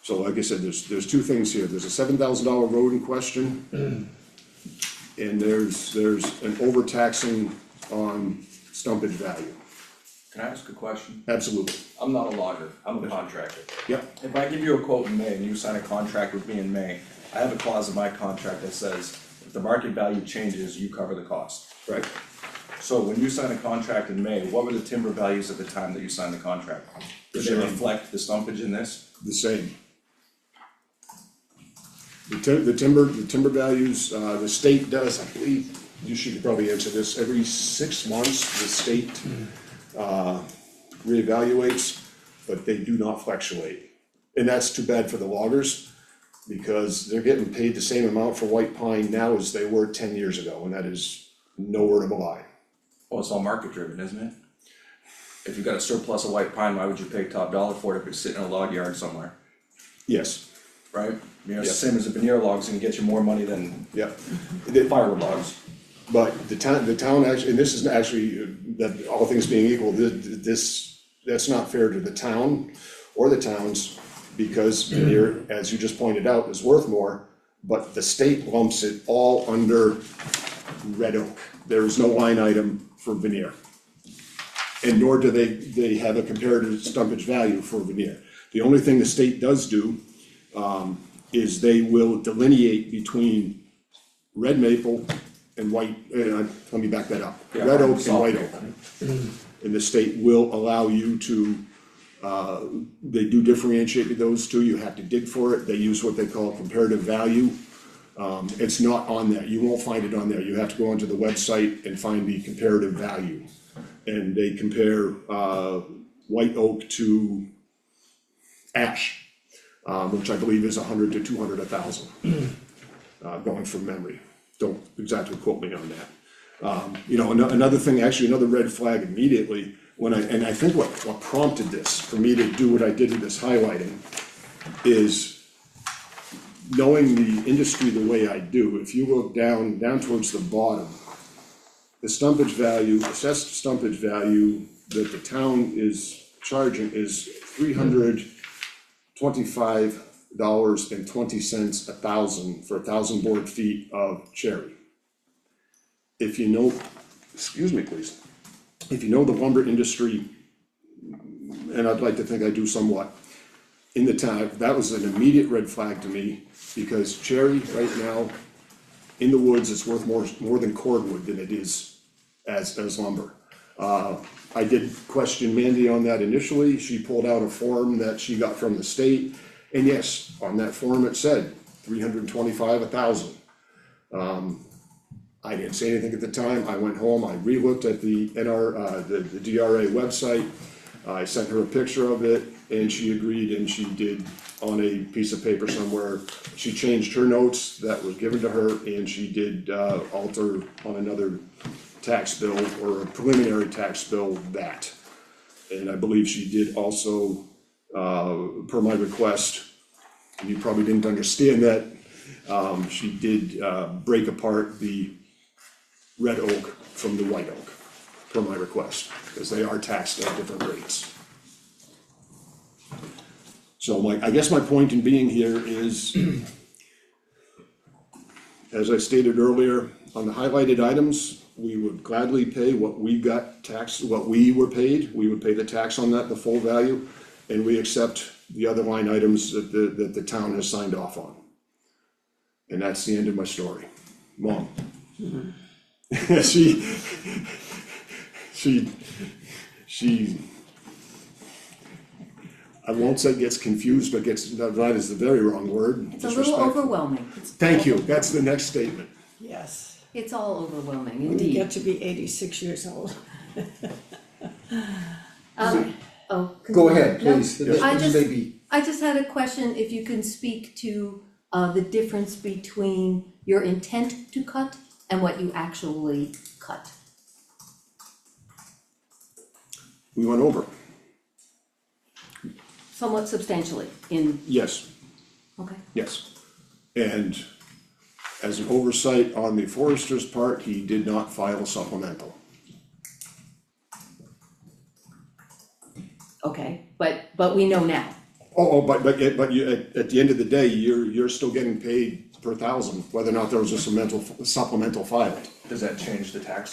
so like I said, there's two things here. There's a $7,000 road in question. And there's an overtaxing on stumpage value. Can I ask a question? Absolutely. I'm not a logger, I'm a contractor. Yep. If I give you a quote in May and you sign a contract with me in May, I have a clause in my contract that says, if the market value changes, you cover the cost. Right. So when you sign a contract in May, what were the timber values at the time that you signed the contract? Did they Sure. reflect the stumpage in this? The same. The timber values, the state does, I believe, you should probably answer this, every 6 months, the state reevaluates, but they do not fluctuate. And that's too bad for the loggers, because they're getting paid the same amount for white pine now as they were 10 years ago, and that is no word of a lie. Well, it's all market driven, isn't it? If you've got a surplus of white pine, why would you pay top dollar for it if it's sitting in a log yard somewhere, Yes, right? You know, it's the Yep. same as a veneer log's gonna get you more money than yep. firewood logs. But the town actually, and this is actually, that all things being equal, that's not fair to the town or the towns, because veneer, as you just pointed out, is worth more, but the state lumps it all under red oak. There is no line item for veneer. And nor do they have a comparative stumpage value for veneer. The only thing the state does do, is they will delineate between red maple and white, let me back that up, Yeah, red oak and soft white maple. oak. And the state will allow you to, they do differentiate those two, you have to dig for it, they use what they call comparative value. It's not on there, you won't find it on there, you have to go onto the website and find the comparative value. And they compare, white oak to ash, which I believe is 100 to 200, 1,000. Going from memory, don't exactly quote me on that. You know, another thing, actually, another red flag immediately, and I think what prompted this, for me to do what I did with this highlighting, is knowing the industry the way I do. If you look down towards the bottom, the stumpage value, assessed stumpage value that the town is charging is $325.20 1,000 for 1,000 board feet of cherry. If you know, excuse me please, if you know the lumber industry, and I'd like to think I do somewhat, in the town, that was an immediate red flag to me, because cherry right now in the woods is worth more than cordwood than it is as lumber. I did question Mandy on that initially, she pulled out a form that she got from the state, and yes, on that form it said 325, 1,000. I didn't say anything at the time, I went home, I re-looked at the DRA website, I sent her a picture of it, and she agreed, and she did on a piece of paper somewhere, she changed her notes that were given to her, and she did alter on another tax bill or a preliminary tax bill that. And I believe she did also, per my request, you probably didn't understand that, she did break apart the red oak from the white oak, per my request, because they are taxed at different rates. So I guess my point in being here is, as I stated earlier, on the highlighted items, we would gladly pay what we got taxed, what we were paid, we would pay the tax on that, the full value, and we accept the other line items that the town has signed off on. And that's the end of my story. Mom. She I won't say gets confused, but that is the very wrong word. It's a little overwhelming. Thank you, that's the next statement. Yes, It's all overwhelming, when you get indeed. to be 86 years old. Oh. Go ahead, No, please, I this just- may be, I just had a question, if you can speak to the difference between your intent to cut and what you actually cut. We went over, Somewhat substantially in, yes, okay, yes. And as an oversight on the forester's part, he did not file a supplemental. okay, but we know now. But you, at the end of the day, you're still getting paid per thousand, whether or not there was a supplemental filed. Does that change the tax?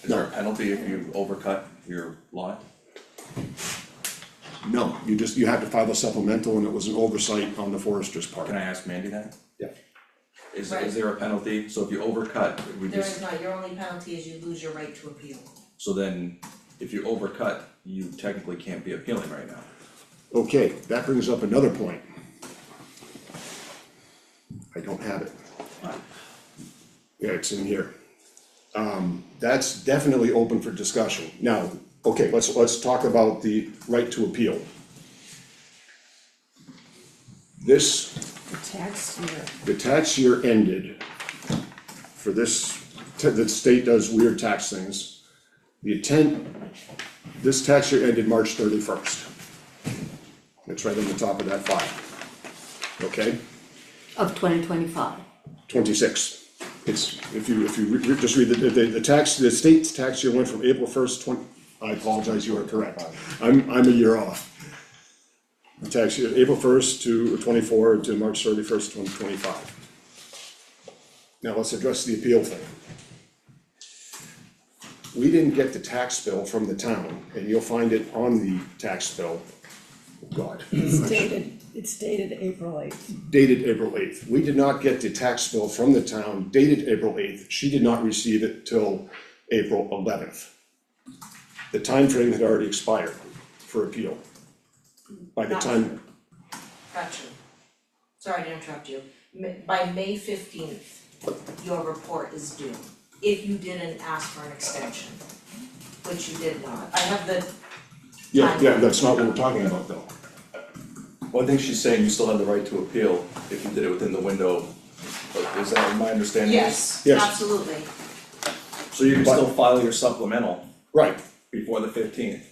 Is No. there a penalty if you overcut your lot? No, you have to file a supplemental, and it was an oversight on the forester's part. Can I ask Mandy that? Yeah. Is Right. there a penalty? So if you overcut, we There just, is not, your only penalty is you lose your right to appeal. so then if you overcut, you technically can't be appealing right now. Okay, that brings up another point. I don't have it. Yeah, it's in here. That's definitely open for discussion. Now, okay, let's talk about the right to appeal. This, the tax year ended for this, the state does weird tax things. This tax year ended March 31st. It's right on the top of that file. Okay, Of 2025. 26. It's, if you just read the state's tax year went from April 1st, I apologize, you are correct. I'm a year off. The tax year, April 1st to 24 to March 31st, 2025. Now let's address the appeal thing. We didn't get the tax bill from the town, and you'll find it on the tax bill. God. It's dated April 8th. Dated April 8th. We did not get the tax bill from the town dated April 8th. She did not receive it till April 11th. The time frame had already expired for appeal. By the Not time, Gotcha. Sorry to interrupt you. By May 15th, your report is due, if you didn't ask for an extension, which you did not. I have the, yeah, that's not what we're talking about though. Well, I think she's saying you still have the right to appeal if you did it within the window. Is that my understanding? yes, Yes. absolutely. So you can But- still file your supplemental Right, before the 15th.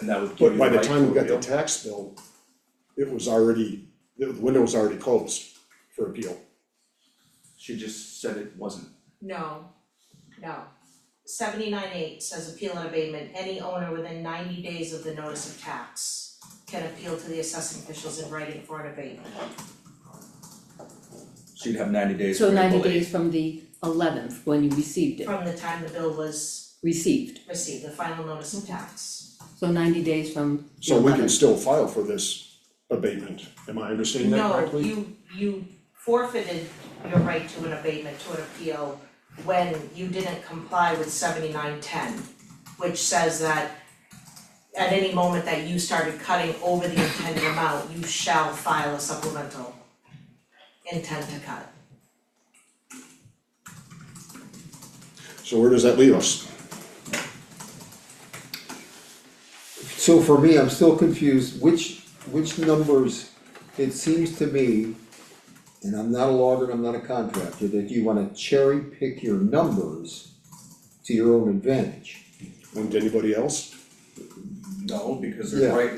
And that would give but you by the the right time to we got the appeal. tax bill, it was already, the window was already closed for appeal. She just said it wasn't. No. 79(8) says appeal and abatement, any owner within 90 days of the notice of tax can appeal to the assessing officials in writing for an abatement. So you'd have 90 days So from 90 April 8th. days from the 11th, when you received it, From the time the bill was received. received, the final notice of tax. So 90 days from the So we can 11th. still file for this abatement. Am I understanding that correctly? No, you forfeited your right to an abatement, to an appeal, when you didn't comply with 7910, which says that at any moment that you started cutting over the intended amount, you shall file a supplemental intent to cut. So where does that leave us? So for me, I'm still confused, which numbers, it seems to me, and I'm not a logger, and I'm not a contractor, that you wanna cherry pick your numbers to your own advantage. Wouldn't anybody else? No, because Yeah. there's right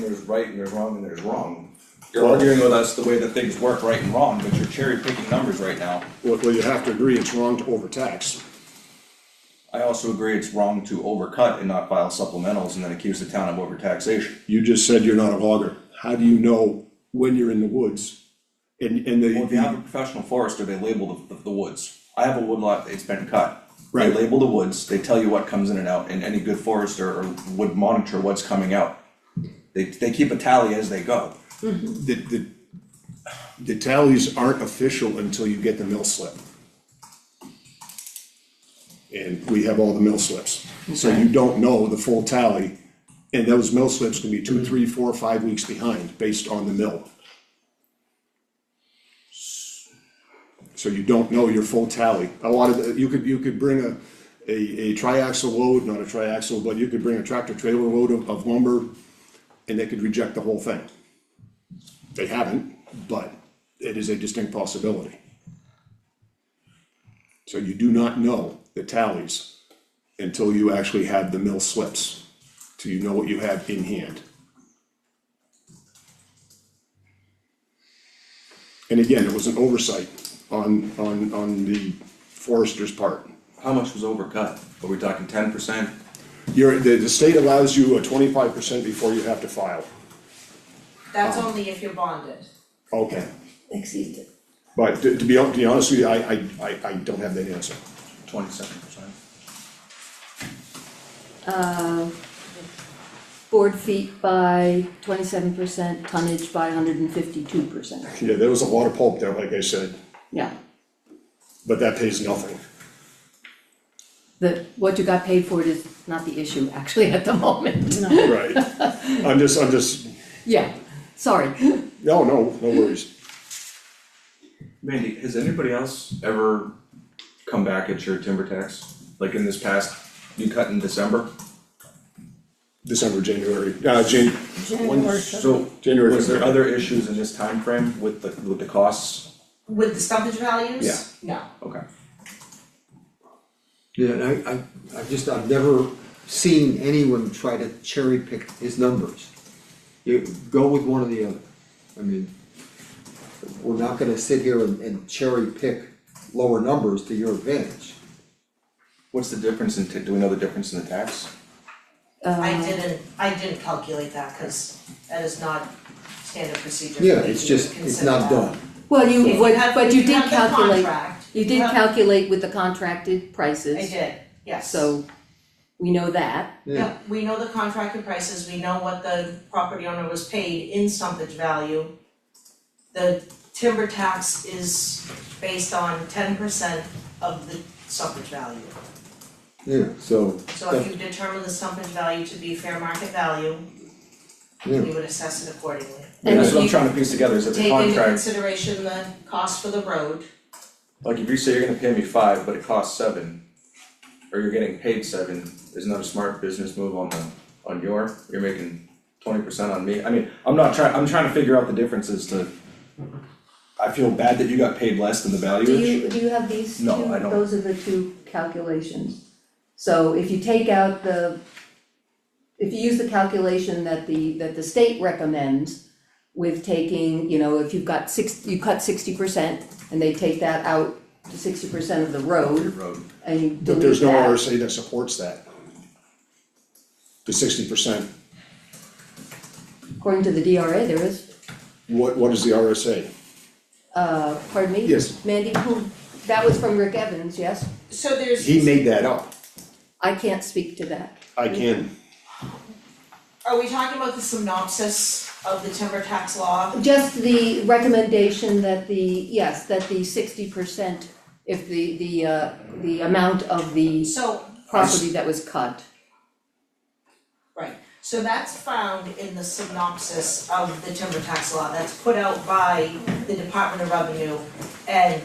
and there's wrong and there's wrong. You're arguing with us the way that things work, right and wrong, but you're cherry picking numbers right now. Well, you have to agree it's wrong to overtax. I also agree it's wrong to overcut and not file supplementals and then accuse the town of overtaxation. You just said you're not a logger. How do you know when you're in the woods? And Well, if you have a professional forester, they label the woods. I have a woodlot, it's been cut. They Right. label the woods, they tell you what comes in and out, and any good forester or would monitor what's coming out. They keep a tally as they go. the tallies aren't official until you get the mill slip. And we have all the mill slips, so you don't know the full tally. And those mill slips can be 2, 3, 4, 5 weeks behind based on the mill. So you don't know your full tally. A lot of, you could bring a triaxle load, not a triaxle, but you could bring a tractor trailer load of lumber and they could reject the whole thing. They haven't, but it is a distinct possibility. So you do not know the tallies until you actually have the mill slips, till you know what you have in hand. And again, it was an oversight on the forester's part. How much was overcut? Are we talking 10%? The state allows you a 25% before you have to file. That's only if you're bonded. Okay, Exceeds it. but to be honest with you, I don't have that answer. 27%. Board feet by 27%, tonnage by 152%. Yeah, there was a lot of pulp there, like I said, Yeah, but that pays nothing. what you got paid for it is not the issue actually at the moment. Right. I'm just, Yeah, sorry. no worries. Mandy, has anybody else ever come back at your timber tax? Like in this past, you cut in December? December, January, So, January, was there February. other issues in this time frame with the costs? With the stumpage values? Yeah. No. Okay. Yeah, and I've never seen anyone try to cherry pick his numbers. You go with one or the other. I mean, we're not gonna sit here and cherry pick lower numbers to your advantage. What's the difference in, do we know the difference in the tax? I didn't calculate that, cause that is not standard procedure for Yeah, me it's to just, it's consider not that. done. Well, If you, you have- but if you you did have the calculate, contract, you did have- calculate with the contracted prices. I did, yes. So, we know that. Yeah, we know the contracted prices, we know what the property owner was paid in stumpage value. The timber tax is based on 10% of the stumpage value. Yeah, so, So if you determine the stumpage value to be fair market value, yeah, we would assess it accordingly. And That's what I'm you- trying to piece together, is that the Take into contract, consideration the cost for the road. like if you say you're gonna pay me 5, but it costs 7, or you're getting paid 7, isn't that a smart business move on you're making 20% on me? I mean, I'm trying to figure out the differences to, I feel bad that you got paid less than the value. Do you have these two? No, I don't. Those are the two calculations. So if you take out if you use the calculation that the state recommends with taking, if you've got you cut 60% and they take that out to 60% of the road and you But delete there's no that. RSA that supports that. The 60%, According to the DRA, there is, what is the RSA? pardon me? Yes. Mandy, that was from Rick Evans, yes? So there's. He made that up, I can't speak to that. I can. Are we talking about the synopsis of the timber tax law? Just the recommendation that that the 60%, if the amount of the So, property that was cut. right, so that's found in the synopsis of the timber tax law, that's put out by the Department of Revenue. And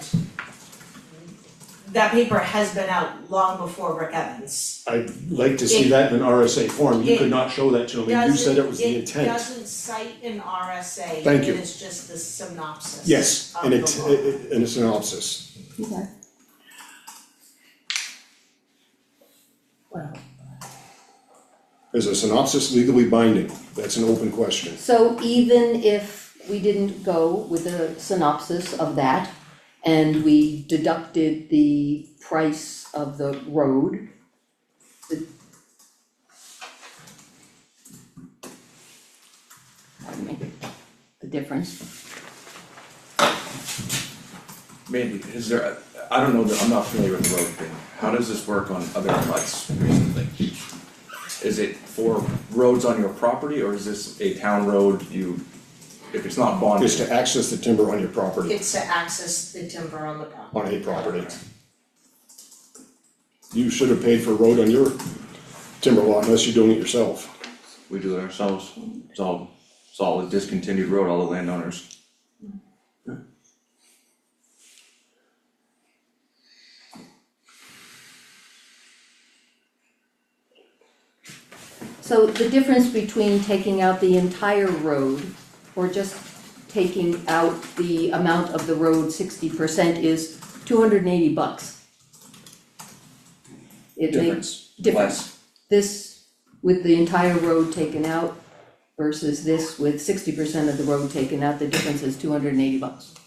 that paper has been out long before Rick Evans. I'd like to see that in an RSA form, you could not show that to me, you said it was the It intent. doesn't cite an RSA, Thank you. it is just the synopsis Yes, of and the it, law. and a synopsis. Okay. Well, Is a synopsis legally binding? That's an open question. So even if we didn't go with a synopsis of that, and we deducted the price of the road, pardon me, the difference, Mandy, is there, I don't know, I'm not familiar with the road thing, how does this work on other cuts recently? Is it for roads on your property, or is this a town road if it's not bonded? Is to access the timber on your property, It's to access the timber on the property. on a property. You should have paid for a road on your timber lot unless you're doing it yourself. We do it ourselves, it's all a discontinued road, all the landowners. so the difference between taking out the entire road or just taking out the amount of the road 60% is $280. It makes difference. This with the entire road taken out versus this with 60% of the road taken out, the difference is $280.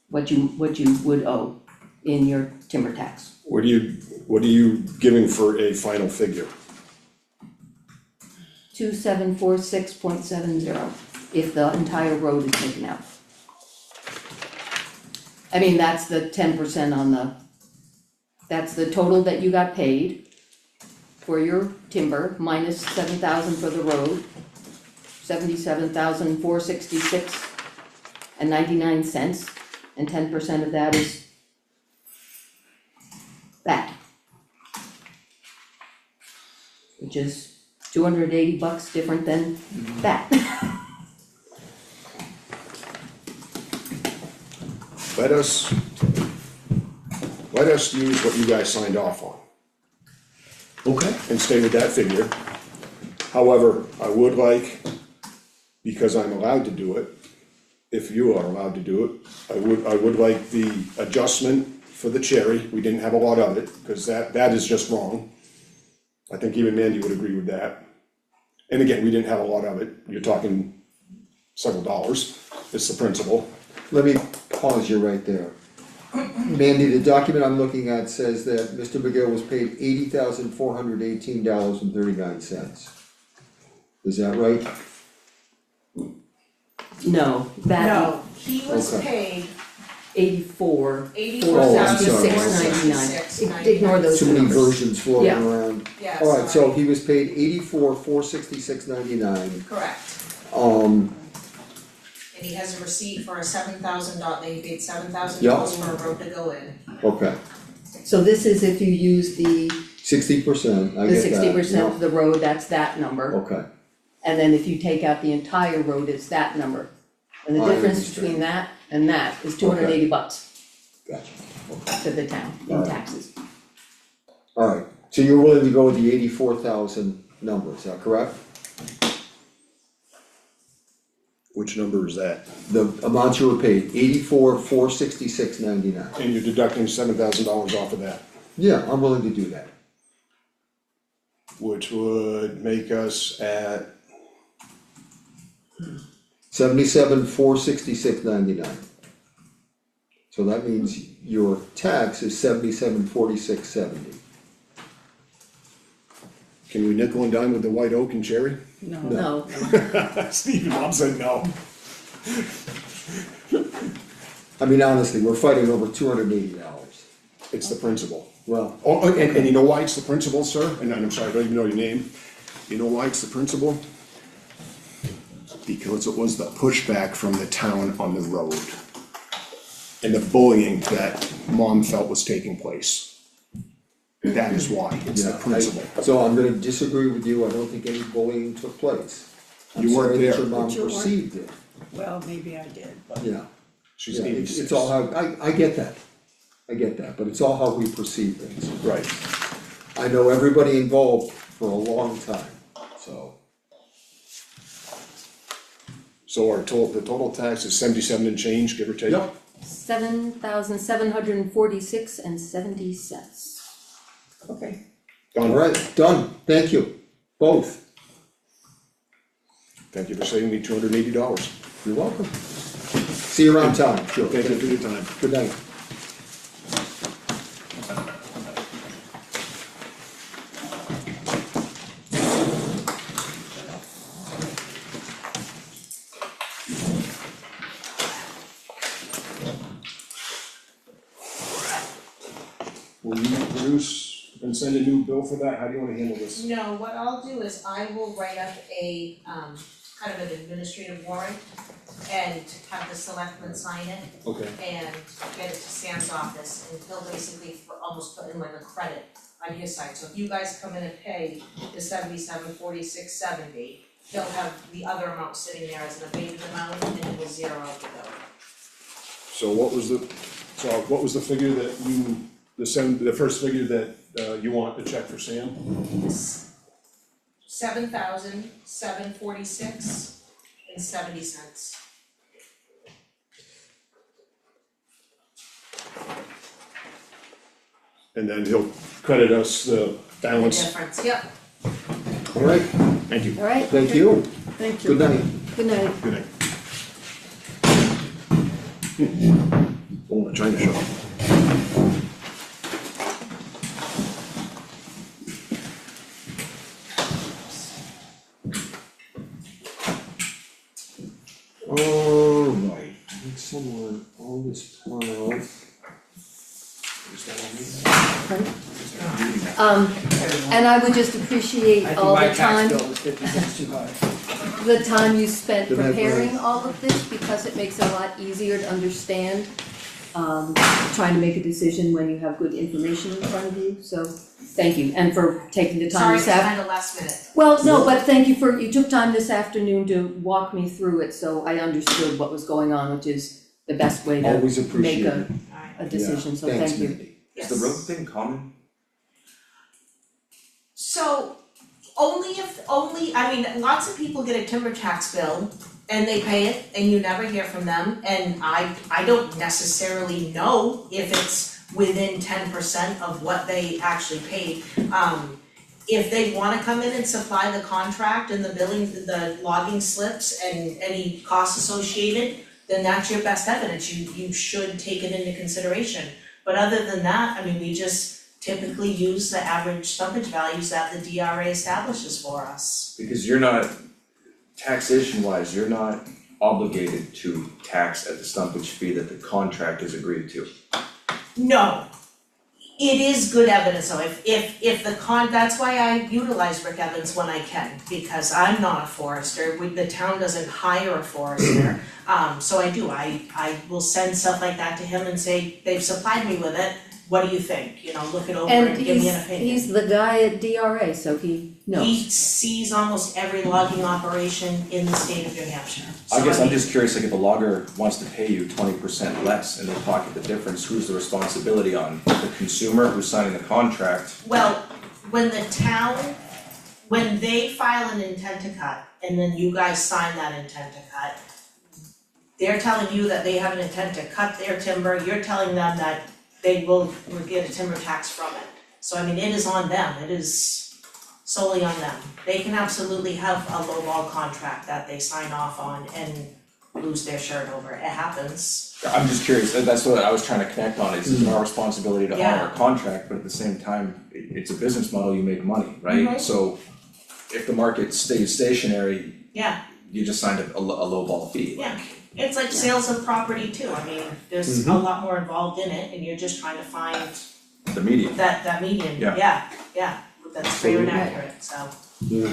What you would owe in your timber tax. What are you giving for a final figure? 2746.70 if the entire road is taken out. I mean, that's the 10% on the, that's the total that you got paid for your timber, minus 7,000 for the road, 77,466 and 99 cents, and 10% of that is that. Which is $280 different than that. Let us use what you guys signed off on Okay. and stay with that figure. However, I would like, because I'm allowed to do it, if you are allowed to do it, I would like the adjustment for the cherry, we didn't have a lot of it, cause that is just wrong. I think even Mandy would agree with that. And again, we didn't have a lot of it, you're talking several dollars, it's the principal. Let me pause you right there. Mandy, the document I'm looking at says that Mr. McGill was paid $80,418.39. Is that right? No, that No, he was Okay. paid 84, $84,699. 466.99. Ignore those Too many numbers. versions floating Yeah. around. Yeah, Alright, so sorry. he was paid $84,466.99. Correct, Um, and he has a receipt for a $7,000, they paid $7,000 for a road to go in. okay, So this is if you use the 60%, I the get that. 60% of the road, that's that number. Okay, And then if you take out the entire road, it's that number. And the I difference understand. between that and that is $280 gotcha. to the town in Alright. taxes. Alright, so you're willing to go with the 84,000 number, is that correct? Which number is that? The amount you were paid, 84,466.99. And you're deducting $7,000 off of that, Yeah, I'm willing to do that. which would make us at, 77,466.99. So that means your tax is 77,4670. can we nickel and dime with the white oak and cherry? No, Steve and Bob said no. I mean, honestly, we're fighting over $280. It's the principal. Well, Oh, and you know why it's the principal, sir? And I'm sorry, I don't even know your name. You know why it's the principal? Because it was the pushback from the town on the road. And the bullying that mom felt was taking place. That is why, it's the yeah, principal. so I'm gonna disagree with you, I don't think any bullying took place. I'm You weren't sorry that there. your mom But you weren't. perceived it, well, maybe I did, but. yeah, She's yeah, 86. it's all how, I get that. I I get that, but it's all how we perceive things. Right, I know everybody involved for a long time, so. so the total tax is 77 and change, give or take? Yep. 7,746.70. Okay. Done. Alright, done, thank you, both, Thank you for saving me $280. you're welcome. See you around town, sure. Thank you for your time. Good night. Will you produce and send a new bill for that? How do you wanna handle this? No, what I'll do is I will write up a, kind of an administrative warrant and have the selectmen sign it Okay. and get it to Sam's office, and he'll basically almost put in like a credit on his side. So if you guys come in and pay the 77.46.70, he'll have the other amount sitting there as an abated amount, and it will zero out the bill. So what was the figure that you, the first figure that you want to check for Sam? 7,746.70. And then he'll credit us the The balance. difference, yep. Alright, Thank you. Alright, thank you, Thank you. good night. good night. Good night. Oh, the China shop. Alright, I think somewhere all this pile. And I would just appreciate all the time, was 50 cents too high. the time you spent Good night, preparing Brian. all of this, because it makes it a lot easier to understand. Trying to make a decision when you have good information in front of you, so thank you, and for taking the time Sorry, this it's afternoon. kinda last minute. Well, no, but thank you you took time this afternoon to walk me through it, so I understood what was going on, which is the best way to Always make appreciate it. Alright, a decision, so Thanks, thank you. Mandy. Is the road thing common? So, I mean, lots of people get a timber tax bill and they pay it and you never hear from them, and I don't necessarily know if it's within 10% of what they actually paid. If they wanna come in and supply the contract and the billing, the logging slips and any costs associated, then that's your best evidence, you should take it into consideration. But other than that, I mean, we just typically use the average stumpage values that the DRA establishes for us. Because you're not, taxation wise, you're not obligated to tax at the stumpage fee that the contract is agreed to. No, it is good evidence, though, if that's why I utilize Rick Evans when I can, because I'm not a forester, the town doesn't hire a forester. So I will send stuff like that to him and say, they've supplied me with it, what do you think, look it over and give me an opinion. He's the guy at DRA, so he knows. He sees almost every logging operation in the state of New Hampshire. I guess So I'm just curious, like if a logger wants to pay you 20% less and they pocket the difference, who's the responsibility on? The consumer who's signing the contract? Well, when the town, when they file an intent to cut, and then you guys sign that intent to cut, they're telling you that they have an intent to cut their timber, you're telling them that they will get a timber tax from it. So I mean, it is on them, it is solely on them. They can absolutely have a lowball contract that they sign off on and lose their shirt over, it happens. I'm just curious, that's what I was trying to connect on, is it's our responsibility to honor Yeah. a contract, but at the same time, it's a business model, you make money, right? Mhm. So if the market stays stationary, Yeah, you just signed a low ball fee. yeah, it's like sales of property too, I mean, there's a lot more involved in it, and you're just trying to find The median. that median, Yeah. yeah, that's fair and accurate, so. Yeah.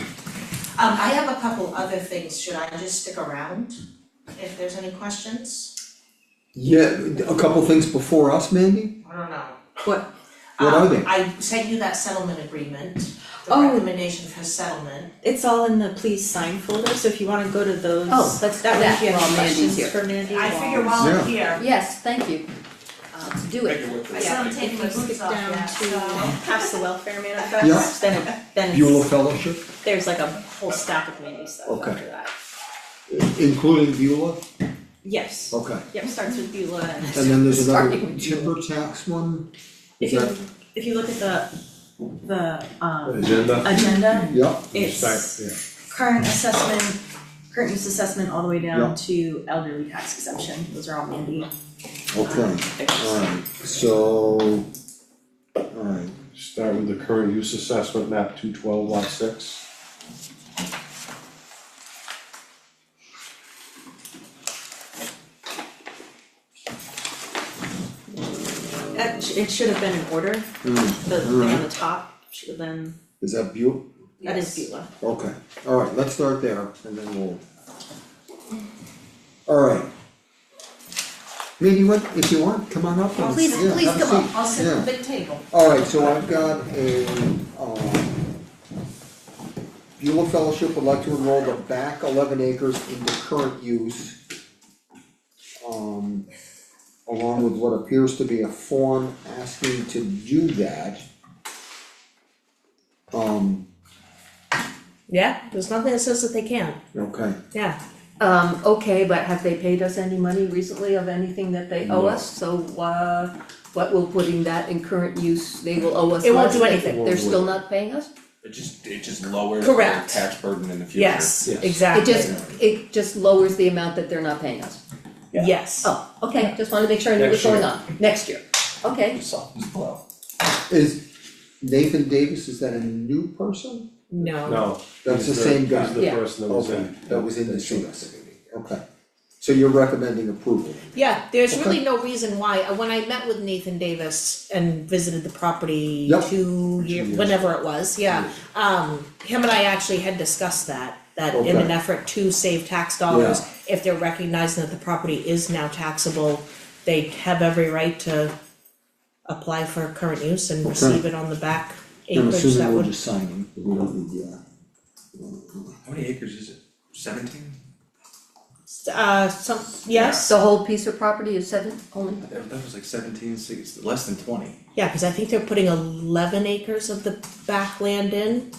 I have a couple other things, should I just stick around if there's any questions? Yeah, a couple things before us, Mandy? I don't know. What, What are they? I sent you that settlement agreement, the Oh. recommendation for settlement. It's all in the please sign folder, so if you wanna go to those. Oh, that's that way if you that, have while any Mandy's questions here. for Mandy. I figure while I'm Yeah. here, yes, thank you. do it. So I'm taking my boots skip off, down yeah, to so. Pass the welfare Yeah. manifest, then Beulah Fellowship, there's like a whole stack of community stuff Okay. after that. including Beulah, Yes, okay. yep, starts with Beulah and And then there's another Starting with Beulah. timber tax one, is if you, that, if you look at the Agenda, agenda, yeah, it's current assessment, current use assessment all the way Yeah. down to elderly tax exemption, those are all Mandy. okay, figures. alright, so, alright, start with the current use assessment, map 212 lot 6. It should have been in order, the thing on the top should have been, is that Beulah? that is Beulah. Okay, alright, let's start there, and then we'll. Alright. Maybe you want, if you want, come on up and, Please, yeah, please have a come up, seat. I'll sit Yeah. at the big table. Alright, so I've got a, Beulah Fellowship would like to enroll the back 11 acres into current use. Along with what appears to be a form asking to do that. Yeah, there's nothing that says that they can't, Okay, yeah. Okay, but have they paid us any money recently of anything that they owe us? So, what will putting that in current use, they will owe us It won't less, do anything. they're still not paying us? It just lowers their Correct. tax burden in the future. Yes, Yes. exactly. It just lowers the amount that they're not paying us. Yes. Oh, okay, just wanted to make sure I knew what's Next year. going on, next year, okay. Just softens the blow. is Nathan Davis, is that a new person? No. No. That's he's the same guy. He's the Yeah. person that was Okay, in. that was in the seat, okay. So you're recommending approval? Yeah, there's Okay. really no reason why, when I met with Nathan Davis and visited the property Yep. 2 years, years whenever it was, yeah. Him and I actually had discussed that in an Okay. effort to save tax dollars, if they're recognizing that the property is now taxable, they have every right to apply for current use and receive it on the back I'm acreage assuming that we're would. just signing, we don't need, How many acres is it? 17? Yes, The whole piece of property is only, That was like 17, less than 20. yeah, cause I think they're putting 11 acres of the back land in.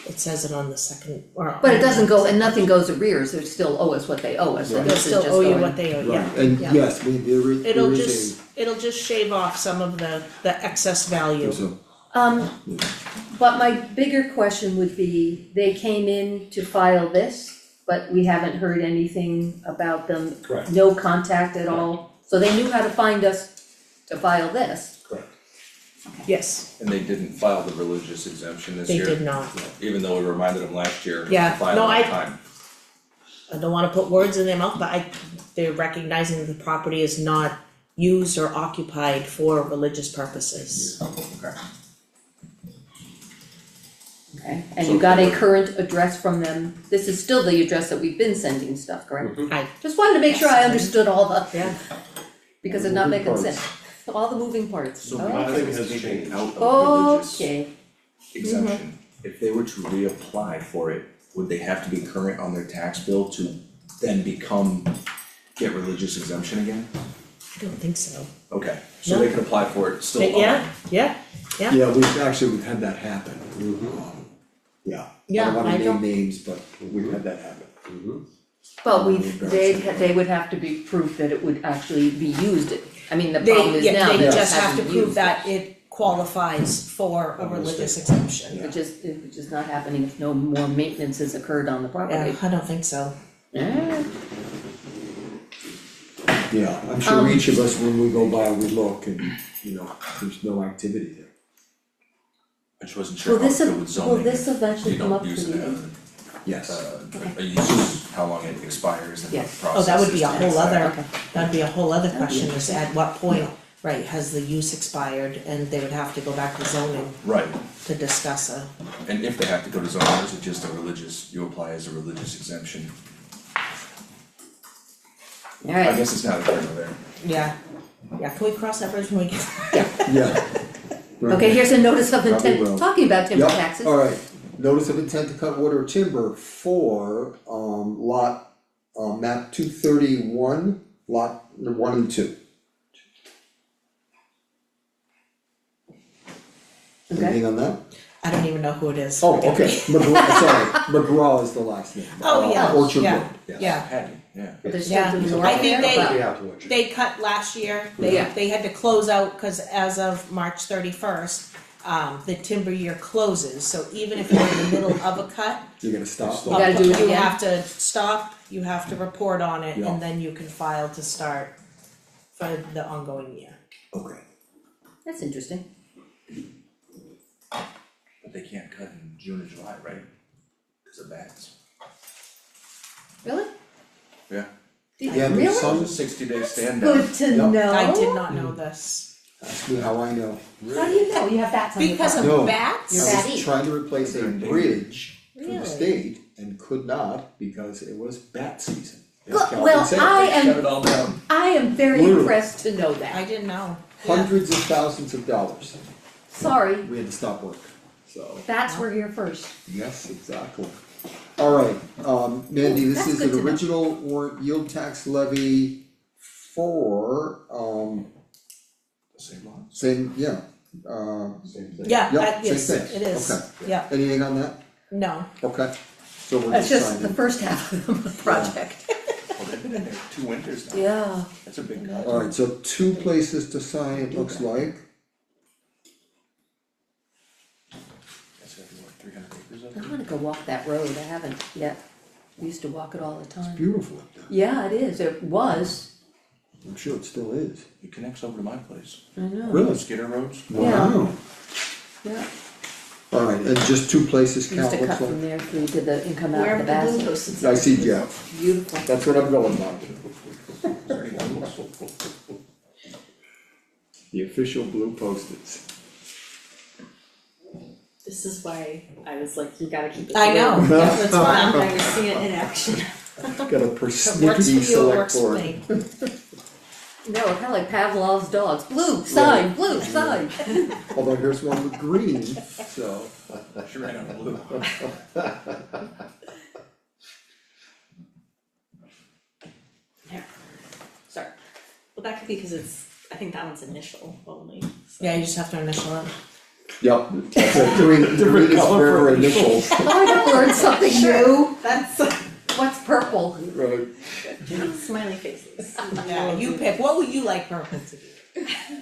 It says it on the second, or. but it doesn't go, and nothing goes arrears, they still owe us what they owe us, and Right. They'll this is still just owe you going- what they owe, yeah. right, and yeah. yes, there is It'll just shave off some of the excess value. there's a, But my bigger question would be, they came in to file this, but we haven't heard anything about them. Correct. No contact at all, so they knew how to find us to file this. Correct. Yes, And they didn't file the religious exemption this they year, did not. even though we reminded them last year Yeah, to file no, it I- on time. I don't wanna put words in their mouth, but they're recognizing that the property is not used or occupied for religious purposes. Okay. Okay, and you got a current address from them, this is still the address that we've been sending stuff, correct? I, Just wanted to make sure I understood all the, yeah, because it's not Moving making parts. sense, all the moving parts. So Oh, nothing because has it's taken changed. out of religious okay, exemption, if they were to reapply for it, would they have to be current on their tax bill to then get religious exemption again? I don't think so. Okay, so No. they could apply for it still on. Yeah, yeah, we've had that happen. Yeah, Yeah, I don't I wanna name don't- names, but we've had that happen. but they would have to be proof that it would actually be used, I mean, the problem they, is yeah, now they that it just have to hasn't been prove used. that it qualifies for a religious exemption. Which is not happening if no more maintenance has occurred on the Yeah, property. I don't think so. Alright. Yeah, I'm sure each of us, when we go by, we look and, there's no activity there. I just wasn't sure Will how this, it would zoning. will this if eventually you come don't up for use it you? as Yes, a use, how long it expires and what the Yes. process Oh, that would be a is to whole get that. other, that'd be a whole other question, is at what point, right, has the use expired, and they would have to go back to zoning Right, to discuss a. and if they have to go to zoning, or is it just a religious, you apply as a religious exemption? I Alright, guess it's not a here nor there. Yeah, can we cross that bridge when we get? yeah. Right. okay, here's a notice of Probably intent, will. talking about timber Yep, taxes. alright, notice of intent to cut wood or timber for, lot, map 231, lot 1 and 2. Okay. Anything on that? I don't even know who it is. Oh, forgive okay, me. McGraw, sorry, McGraw is the last name. Oh, yeah, Orchard yeah, Road, yes. Yeah, Patty, yeah. But they're Yeah. still doing I work think there, they- We have to watch it. they cut last year, Yeah. they had to close out, cause as of March 31st, the timber year closes, so even if you're in the middle of a cut, You're gonna stop? You gotta do it you again? have to stop, you have to report on it, Yeah. and then you can file to start for the ongoing year. Okay. That's interesting. But they can't cut in June or July, right? Cause of bats. Really? Yeah. Yeah, Really? there's some, It's a 60-day stand down. Good to Yep. know. I did not know this. ask me how I know. How do you know? You have bats on your Because property. of No. bats? You're I batty. was trying to replace a bridge for the Really? state and could not because it was bat season. as Well, Calvin well, said. I Shut am, it all down. I am very Literally. impressed to know I that. didn't know. Yeah. Hundreds of thousands of dollars, Sorry, we had to stop work, so, bats were here first. yes, exactly. Alright, Mandy, this That's is good an to know. original warrant yield tax levy for, The same lots. same, yeah, Same thing. Yeah, Yep, yes, same thing. it is, Okay. yeah, anything on that? no, Okay, so we're That's just just the signing. first half of the project. Well, they've been in there 2 winters now. Yeah. That's a big cut. Alright, so 2 places to sign, it looks like. That's gonna be what, 300 acres of I it? wanna go walk that road, I haven't yet. We used to walk it all the time. Beautiful up there. Yeah, it is, it was, I'm sure it still is. It connects over to my place. I know. Really? Skidder roads. Wow. Yeah, Alright, and just 2 places, we Cal, used to looks cut from like. there through to the, and come out Wherever of the the blue basket. post is. I see Jeff, Beautiful. that's what I'm going by. Is there any others? The official blue post-its. This is why I was like, you gotta keep it. I know, blue. yeah, that's I'm fine. glad to see it in action. Got a If it works for persnickety you, it select works for board. me. No, we're kinda like Pavlov's dogs, blue, sign, blue, sign. Although here's one with green, so. She ran out of blue. Sorry. Well, that could be because it's, I think that one's initial only, so. Yeah, you just have to initial it. Yep, that's it, green is for initials. Oh, I gotta learn something new. That's What's purple? Right. smiley faces. Yeah, you pick, what would you like purple to be?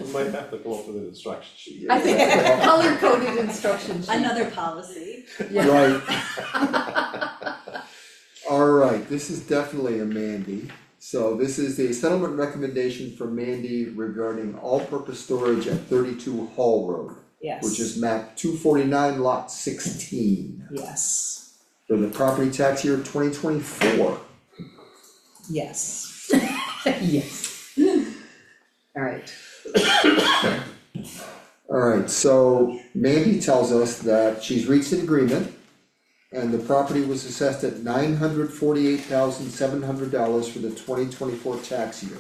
We might have to go up with an instruction sheet. I think color coded instructions. Another policy. Yeah. Right. Alright, this is definitely a Mandy. So this is the settlement recommendation from Mandy regarding all-purpose storage at 32 Hall Road, Yes. which is map 249 lot 16 Yes, for the property tax year 2024. yes. Yes. Alright, Alright, so Mandy tells us that she's reached an agreement and the property was assessed at $948,700 for the 2024 tax year.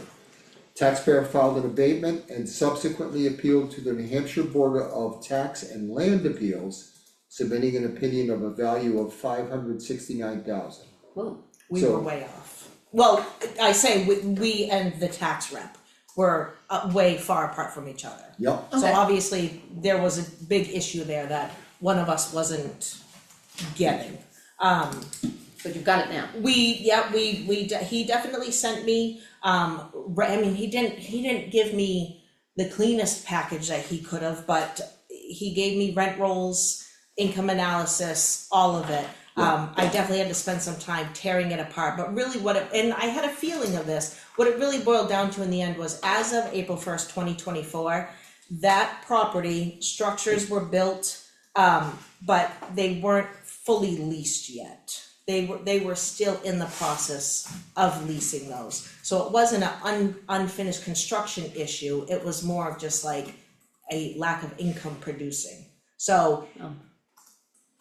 Taxpayer filed an abatement and subsequently appealed to the New Hampshire Board of Tax and Land Appeals, submitting an opinion of a value of $569,000. whoa, We So- were way off. Well, I say we and the tax rep were way far apart from each other. Yep, So Okay. obviously, there was a big issue there that one of us wasn't getting. but you've got it now. He definitely sent me, I mean, he didn't give me the cleanest package that he could have, but he gave me rent rolls, income analysis, all of it. I definitely had to spend some time tearing it apart, but really and I had a feeling of this, what it really boiled down to in the end was as of April 1st, 2024, that property, structures were built, but they weren't fully leased yet. They were still in the process of leasing those. So it wasn't an unfinished construction issue, it was more of just like a lack of income producing. So Oh.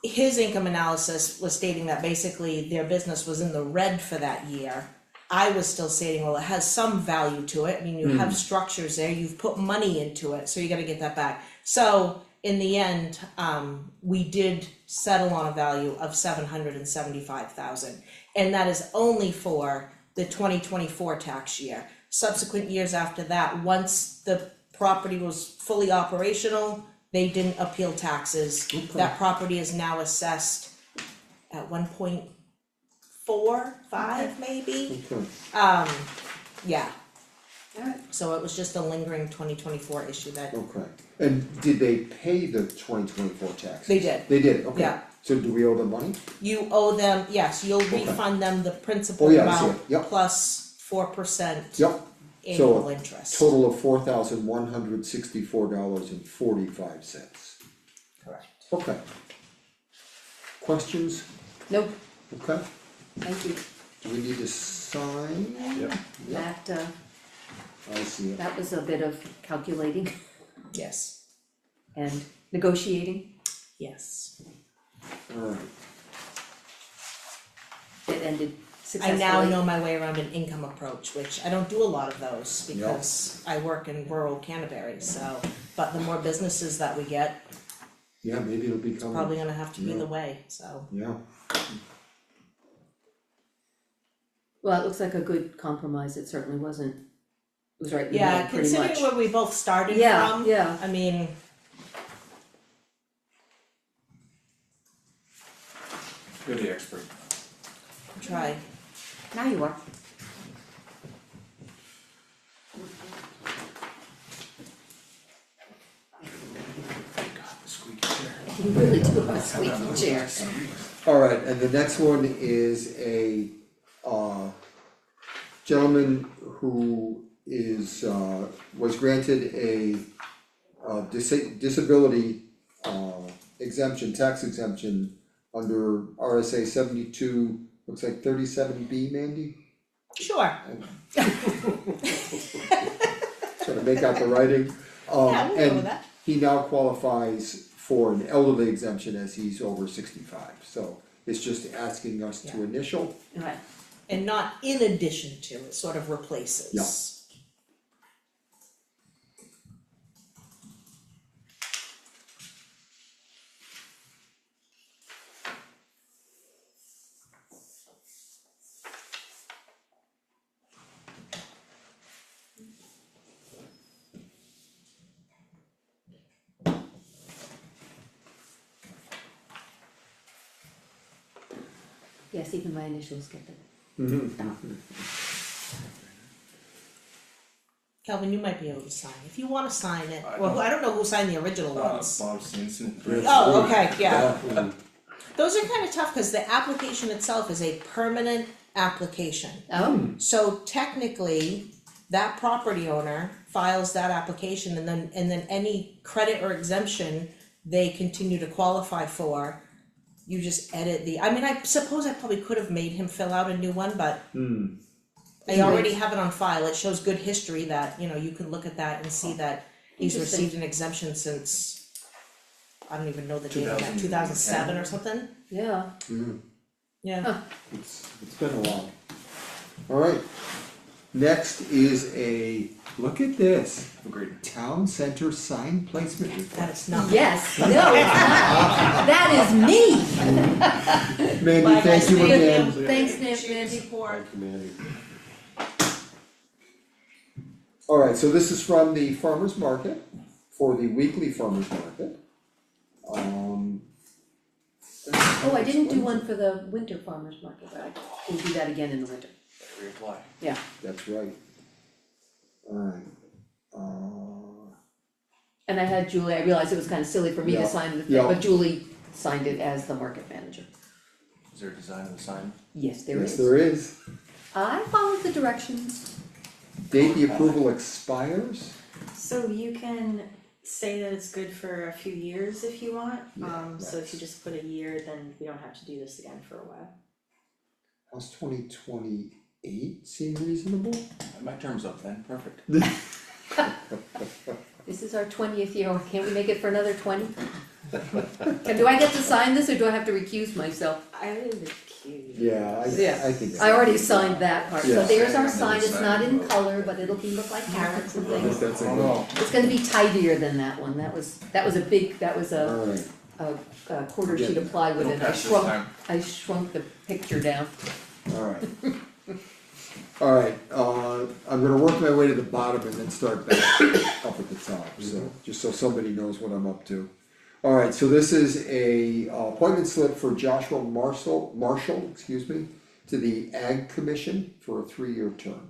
his income analysis was stating that basically their business was in the red for that year. I was still stating, well, it has some value to it, I mean, you have structures there, you've put money into it, so you gotta get that back. So in the end, we did settle on a value of $775,000. And that is only for the 2024 tax year. Subsequent years after that, once the property was fully operational, They didn't appeal taxes. Okay. That property is now assessed at 1.45 maybe. Okay, Yeah. Alright. So it was just a lingering 2024 issue that okay. And did they pay the 2024 taxes? They did. They did, okay. Yeah. So do we owe them money? you owe them, yes, you'll Okay. refund them the principal Oh, yeah, I see amount it. Yep. plus 4% Yep. annual interest. Total of $4,164.45. Correct. Okay. Questions? Nope, Okay, thank you, do we need to sign? Yep. that, I see it. that was a bit of calculating Yes, and negotiating, yes. Alright, it ended I successfully. now know my way around an income approach, which I don't do a lot of those because I work in rural Canterbury, so, but the more businesses that we get, yeah, maybe it'll become. probably gonna have to be Yeah. the way, so. Yeah, Well, it looks like a good compromise, it certainly wasn't, it was right in the Yeah, middle, pretty much. considering where we both started Yeah, from, yeah. I mean, You're the expert. try. Now you are. God, the squeaky chair. You really do have a squeaky chair. alright, and the next one is a gentleman who is was granted a disability exemption, tax exemption under RSA 72, looks like 37B, Mandy? Sure. Trying to make out the writing. Yeah, we'll go with And that. he now qualifies for an elderly exemption as he's over 65, so it's just asking us to Yeah. initial. Alright, And not in addition to, it sort of replaces. Yeah. yes, even my initials get them. Calvin, you might be able to sign, if you wanna sign it, well, I don't know who signed the original ones. Bob Stinson. Oh, okay, yeah. Yeah. Those are kinda tough, cause the application itself is a permanent application. Oh, So technically, that property owner files that application and then any credit or exemption they continue to qualify for, you just edit I mean, I suppose I probably could have made him fill out a new one, but I already have it on file, it shows good history that, you can look at that and see that he's Interesting. received an exemption since, I don't even know the date of that, 2010. 2007 or something, yeah, yeah. Huh. It's been a while. Alright, next is look at this, Agreed. town center sign placement That request. is not. yes, no, it's not, that is me. Mandy, thank you again. Thanks, Mandy. Thank you, Mandy. Alright, so this is from the farmer's market, for the weekly farmer's market. Oh, I didn't do one for the winter farmer's market, but I can do that again in the winter. Reapply. Yeah, That's right. Alright, and I had Julie, I realized it was kind of silly for me to Yeah, sign the thing, yeah. but Julie signed it as the market manager. Is there a design of the sign? Yes, there yes, is. there is. I followed the directions. Date the approval expires? So you can say that it's good for a few years if you want, Yeah, so if you right. just put a year, then we don't have to do this again for a while. How's 2028 seem reasonable? My term's up then, perfect. This is our 20th year, can't we make it for another 20? Do I get to sign this or do I have to recuse myself? I would recuse. Yeah, Yeah. I think so. I already signed that part, so Yeah. there's our sign, it's not in color, but it'll look like carrots and I think things. that's a Oh good, no. It's gonna be tidier than that one, that was a big, that was a alright, quarter sheet of plywood It'll and I pass this time. shrunk the picture down. alright. Alright, I'm gonna work my way to the bottom and then start back up at the top, so, just so somebody knows what I'm up to. Alright, so this is a appointment slip for Joshua Marshall, excuse me, to the Ag Commission for a 3-year term.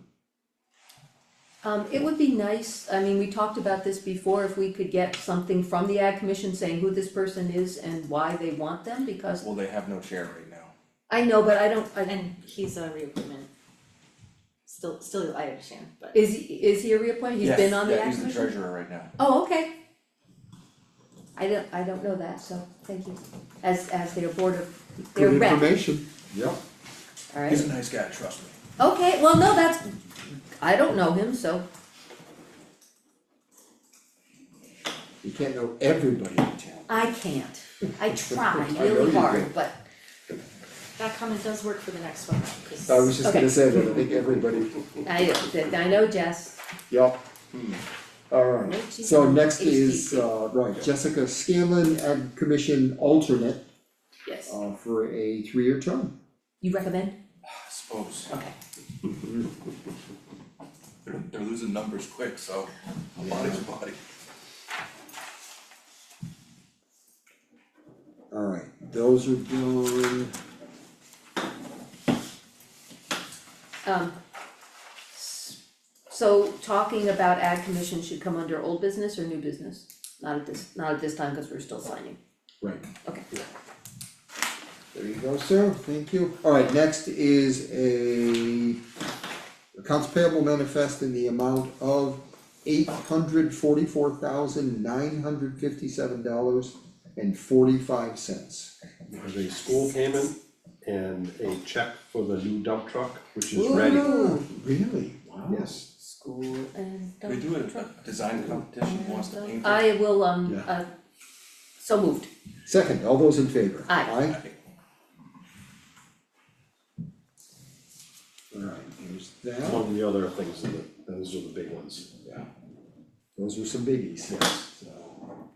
It would be nice, I mean, we talked about this before, if we could get something from the Ag Commission saying who this person is and why they want them, because Well, they have no chair right now. I know, but I don't, And he's a reappointment. Still, I understand, but. is he a reappointment? He's been on the Ag Yeah, he's Commission? the treasurer right now. Oh, okay. I don't know that, so thank you, as their board of, their Good rep, information, yep. alright? He's a nice guy, trust me. Okay, well, no, that's, I don't know him, so, You can't know everybody in town. I can't, I try I know really you hard, do. but, That comment does work for the next one, cause. I was just Okay. gonna say that, I think everybody, I know Jess. yep. Alright, She's so on next is, HDC. right, Jessica Scanlon, Ag Commission alternate, Yes. for a 3-year term. You recommend? I suppose. Okay. They're losing numbers quick, so a body's a body. Alright, those are done. So talking about Ag Commission should come under old business or new business? Not at this time, cause we're still signing. Right. Okay. There you go, sir, thank you. Alright, next is a accounts payable manifest in the amount of $844,957.45. There's a school payment and a check for the new dump truck, which is ready. Ooh, really? Wow. Yes. School and. We do a design competition, who wants to paint it? I will, Yeah. so moved. Second, all those in favor? Aye. Alright, there's that, One of the other things, those are the big ones. yeah. Those are some biggies, Yes.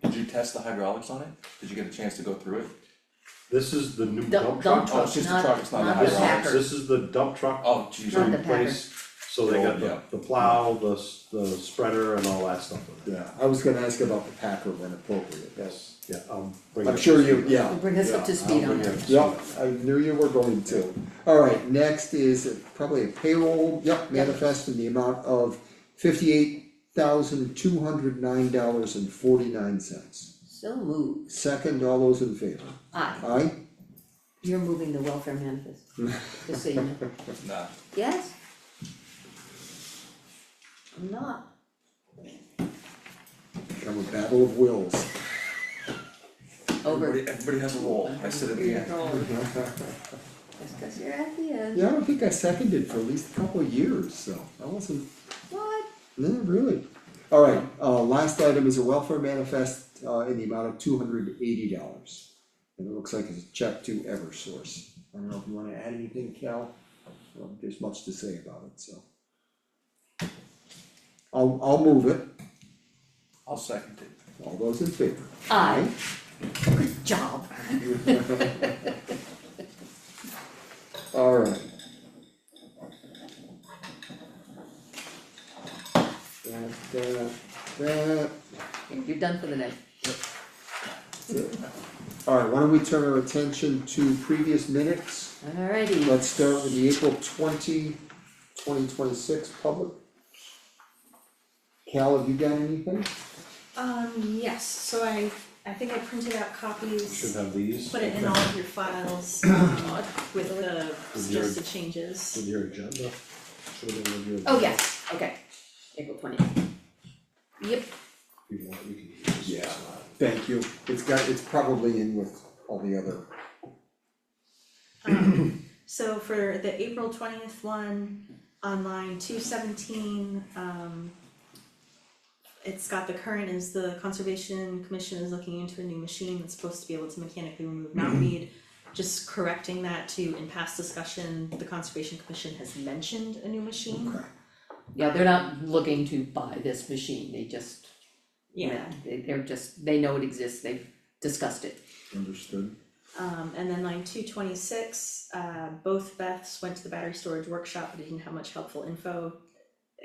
Did you test the hydraulics on it? Did you get a chance to go through it? This is the new Dump dump truck. Oh, it's just the Not- truck, it's not the not the hydraulics. packer. This is the dump truck Oh, geez. Not the to packer. replace, so they got Yeah. the plow, the spreader and all that stuff with it. Yeah, I was gonna ask about the Packer when appropriate, yes. Yeah, bring I'm it. sure you, yeah. Bring us up to yeah, speed I'll on bring that. it. Yep, I knew you were going to. Alright, next is probably a payroll, manifest in the amount of $58,209.49. So moved. Second, all those in favor? Aye, Aye? you're moving the welfare manifest, just so you know. Nah. Yes? I'm not. Become a battle of wills. Over. Everybody has a role, I sit at the end. Just cause you're at the end. Yeah, I don't think I seconded for at least a couple of years, so I wasn't, What? no, really. Alright, last item is a welfare manifest, in the amount of $280. And it looks like it's a check to Eversource. I don't know if you wanna add anything, Cal, there's much to say about it, so. I'll move it, I'll second it. all those in favor? Aye. Good job. Alright. That. You're done for the night. Alright, why don't we turn our attention to previous minutes? Alrighty. Let's start with the April 2026 public. Cal, have you got anything? Yes, so I think I printed out Should copies, have these. put it in all of your files, with the suggested changes. With your agenda. Should have been with your. Oh, yes, okay. April 20th. Yep. If you want, you can use this. Yeah. Thank you, it's probably in with all the other, So for the April 20th one, on line 217, it's got the current is the Conservation Commission is looking into a new machine that's supposed to be able to mechanically remove knotweed. Just correcting that to, in past discussion, the Conservation Commission has mentioned a new machine. okay, Yeah, they're not looking to buy this machine, they just, Yeah, they're just, they know it exists, they've discussed it. understood. and then line 226, both Beths went to the battery storage workshop, but didn't have much helpful info.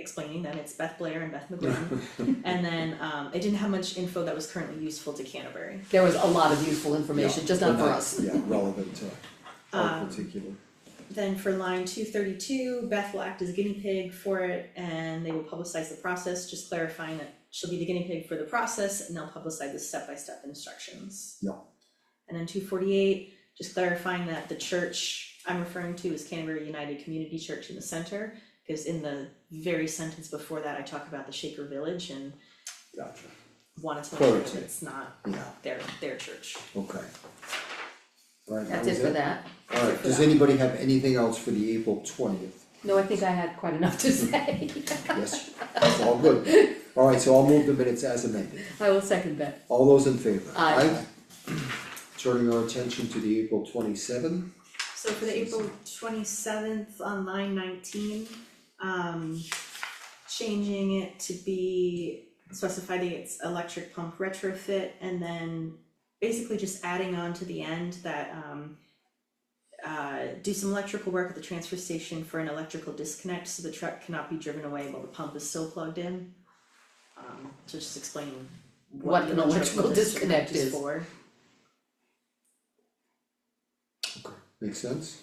explaining that it's Beth Blair and Beth McGuinn. And then, it didn't have much info that was currently useful to Canterbury. There was a lot of useful information, just not for us. Yeah, relevant to our Um, particular. Then for line 232, Beth will act as a guinea pig for it, and they will publicize the process, just clarifying that she'll be the guinea pig for the process, and they'll publicize the step-by-step instructions. Yeah. And then 248, just clarifying that the church I'm referring to is Canterbury United Community Church in the center, because in the very sentence before that, I talk about the Shaker Village and Gotcha, wanted to make sure that Clarity. it's not yeah, their church. okay. Right, That's was it for that. Alright, does anybody have anything else for the April 20th? No, I think I had quite enough to say. Yes, it's all good. Alright, so I'll move the minutes as amended. I will second that. All those in favor? Aye. Turning our attention to the April 27. So for the April 27th on line 19, changing it to be specified it's electric pump retrofit, and then basically just adding on to the end that do some electrical work at the transfer station for an electrical disconnect, so the truck cannot be driven away while the pump is still plugged in. So just explaining What the an electrical disconnect is. for. Okay, makes sense?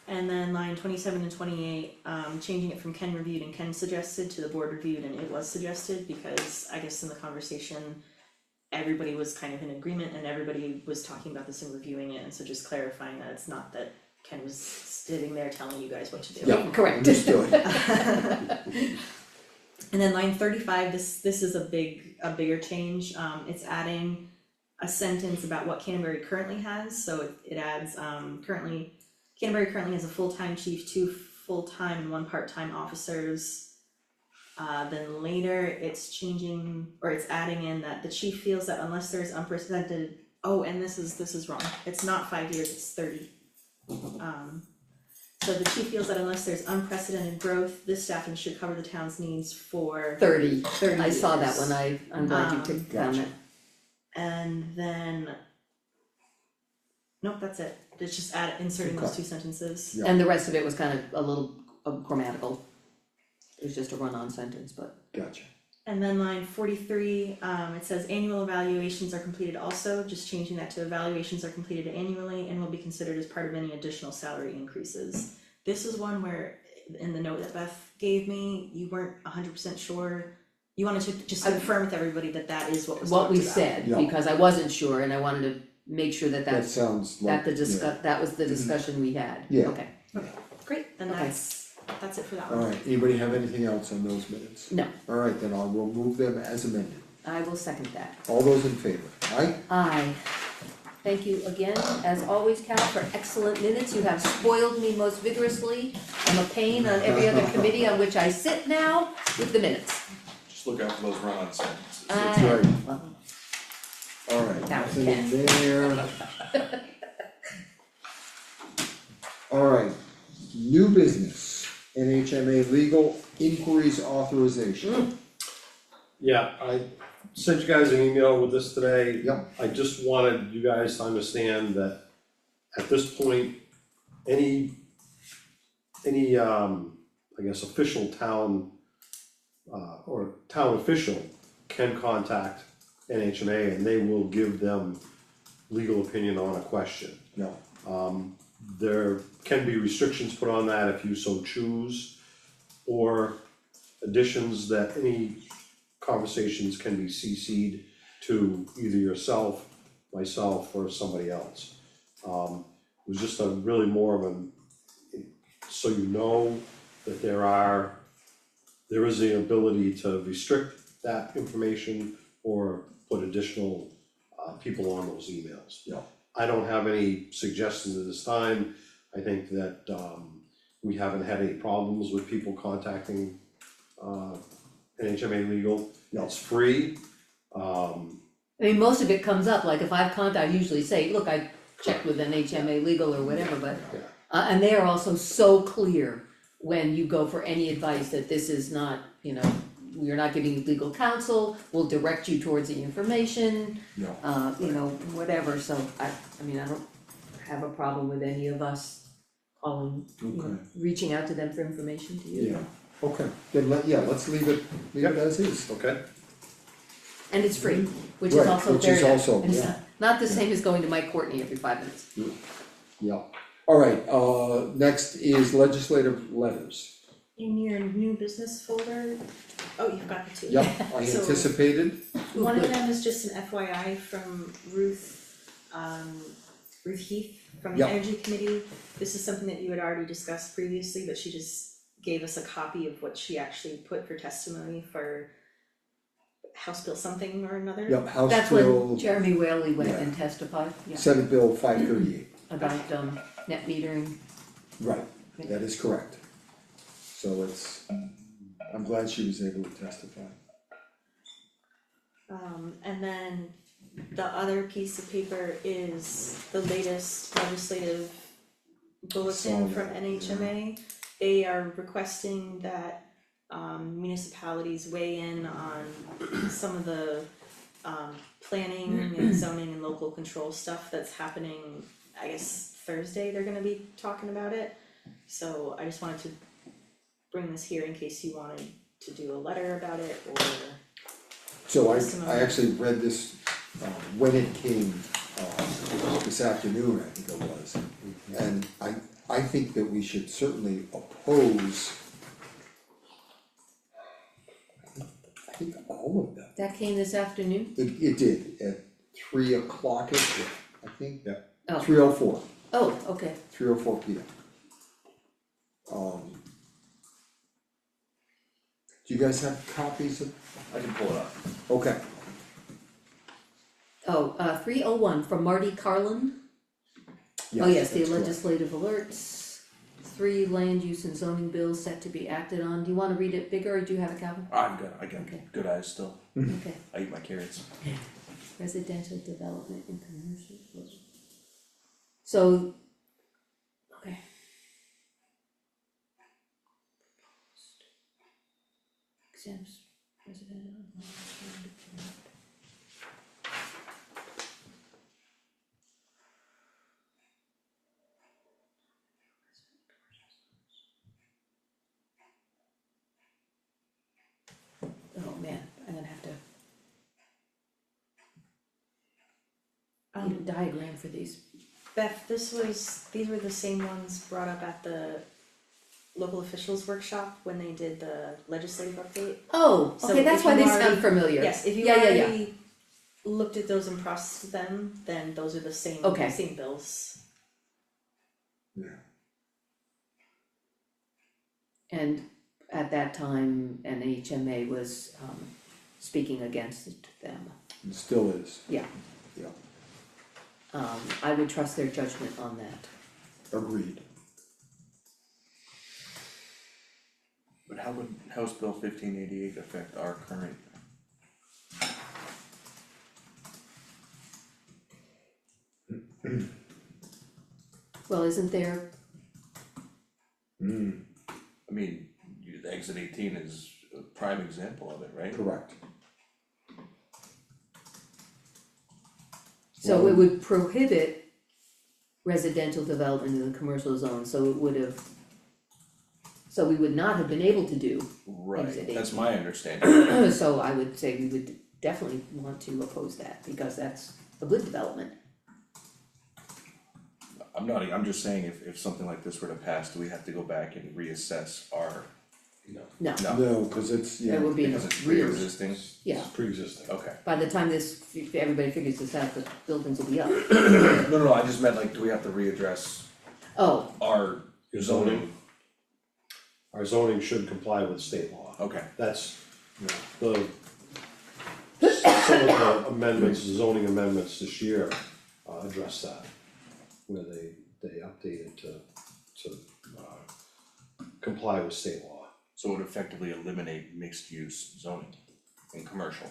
And then line 27 and 28, changing it from Ken reviewed and Ken suggested to the board reviewed and it was suggested, because I guess in the conversation, everybody was kind of in agreement and everybody was talking about this and reviewing it, and so just clarifying that it's not that Ken was sitting there telling you guys what to do. Yeah, Correct. understood. And then line 35, this is a bigger change, it's adding a sentence about what Canterbury currently has, so it adds, Canterbury currently has a full-time chief, 2 full-time and 1 part-time officers. Then later, it's changing, or it's adding in that the chief feels that unless there's unprecedented, and this is wrong, it's not 5 years, it's 30. So the chief feels that unless there's unprecedented growth, this staffing should cover the town's needs for 30, 30 I saw that years. when I'm glad you picked on Gotcha. it. And then, nope, that's it, it's just inserting those Okay. 2 sentences. Yeah. And the rest of it was kind of a little grammatical. It was just a run-on sentence, but. Gotcha. And then line 43, it says annual evaluations are completed also, just changing that to evaluations are completed annually and will be considered as part of any additional salary increases. This is one where, in the note that Beth gave me, you weren't 100% sure. You wanted to just confirm with everybody that that is what was talked What we about. said, Yeah. because I wasn't sure and I wanted to make sure that That that's, sounds like, that was the discussion we had. Yeah. Okay, Great, then Okay. that's it for that one. Alright, anybody have anything else on those minutes? no, Alright, then I will move them as amended. I will second that. All those in favor? Aye? Aye. Thank you again, as always, Cal, for excellent minutes. You have spoiled me most vigorously. I'm a pain on every other committee on which I sit now with the minutes. Just look out for those run-on sentences. That's Aye. right. Well, Alright, That was nothing in there. Alright, new business, NHMA legal inquiries authorization. Yeah, I sent you guys an email with this today. Yep. I just wanted you guys to understand that at this point, any I guess official town or town official can contact NHMA and they will give them legal opinion on a question. No, There can be restrictions put on that if you so choose, or additions that any conversations can be CC'd to either yourself, myself, or somebody else. It was just a really more of an, so you know that there is the ability to restrict that information or put additional people on those emails. Yeah. I don't have any suggestions at this time. I think that we haven't had any problems with people contacting NHMA Legal. No. It's free. I mean, most of it comes up, like if I've I usually say, look, I checked with NHMA legal or whatever, but, Yeah. And they are also so clear when you go for any advice that this is not, we are not giving you legal counsel, we'll direct you towards the information, no, whatever, so I don't have a problem with any of us calling, okay, reaching out to them for information to you. yeah, Okay, then let's leave it as is. Okay, And it's free, which is Right, also which is very nice. also, It's yeah. not the same as going to Mike Courtney every 5 minutes. Yeah, alright, next is legislative letters. In your new business folder, oh, you've got the two. Yep, I So- anticipated, One of them is just an FYI from Ruth Heath from the Yeah. Energy Committee. This is something that you had already discussed previously, but she just gave us a copy of what she actually put for testimony for House Bill something or another. yep, House That's Bill, when Jeremy Whaley went Yeah. and testified, yeah, Senate Bill 538, about net metering. right, that is correct. So I'm glad she was able to testify. And then the other piece of paper is the latest legislative bulletin from NHMA. They are requesting that municipalities weigh in on some of the planning and zoning and local control stuff that's happening. I guess Thursday they're gonna be talking about it, so I just wanted to bring this here in case you wanted to do a letter about it or. So Testimony. I actually read this, when it came, this afternoon, I think it was. And I think that we should certainly oppose, I think all of them. That came this afternoon? It did, at 3 o'clock-ish, I think. Yeah. Oh. 3:04, Oh, okay. 3:04 P.M. Do you guys have copies of, I can pull it up. okay, Oh, 301 from Marty Carlin. yes, Oh, yes, the that's correct. legislative alerts, 3 land use and zoning bills set to be acted on. Do you wanna read it bigger or do you have a copy? I'm good, I got Okay. good eyes still, Okay. I eat my carrots. Residential development and commercial. So, okay. Exempts residential. Oh man, I'm gonna have to need a diagram for these. Beth, these were the same ones brought up at the local officials workshop when they did the legislative update. Oh, So okay, that's if why you they sound already- familiar. Yes, if you Yeah, yeah, yeah. already looked at those and processed them, then those are the same, Okay. same bills. Yeah. And at that time, NHMA was speaking against them. It still is, Yeah. yeah, I would trust their judgment on that. agreed. But how would House Bill 1588 affect our current? Well, isn't there, I mean, the exit 18 is a prime example of it, right? Correct. so it would prohibit residential development in the commercial zone, so it would have, so we would not have been able to do, Right, Exit that's 18. my understanding. so I would say we would definitely want to oppose that, because that's a good development. I'm just saying if something like this were to pass, do we have to go back and reassess our, no, No, no, No, cause it's, there yeah, would be because it's real, pre-existing, yeah, it's pre-existing. okay. by the time everybody figures this out, the buildings will be up. No, I just meant like, do we have to readdress Oh, our Your zoning, our zoning should comply with state law. Okay, That's, you know, some of the amendments, zoning amendments this year, address that. Where they updated to comply with state law. so it would effectively eliminate mixed use zoning in commercial,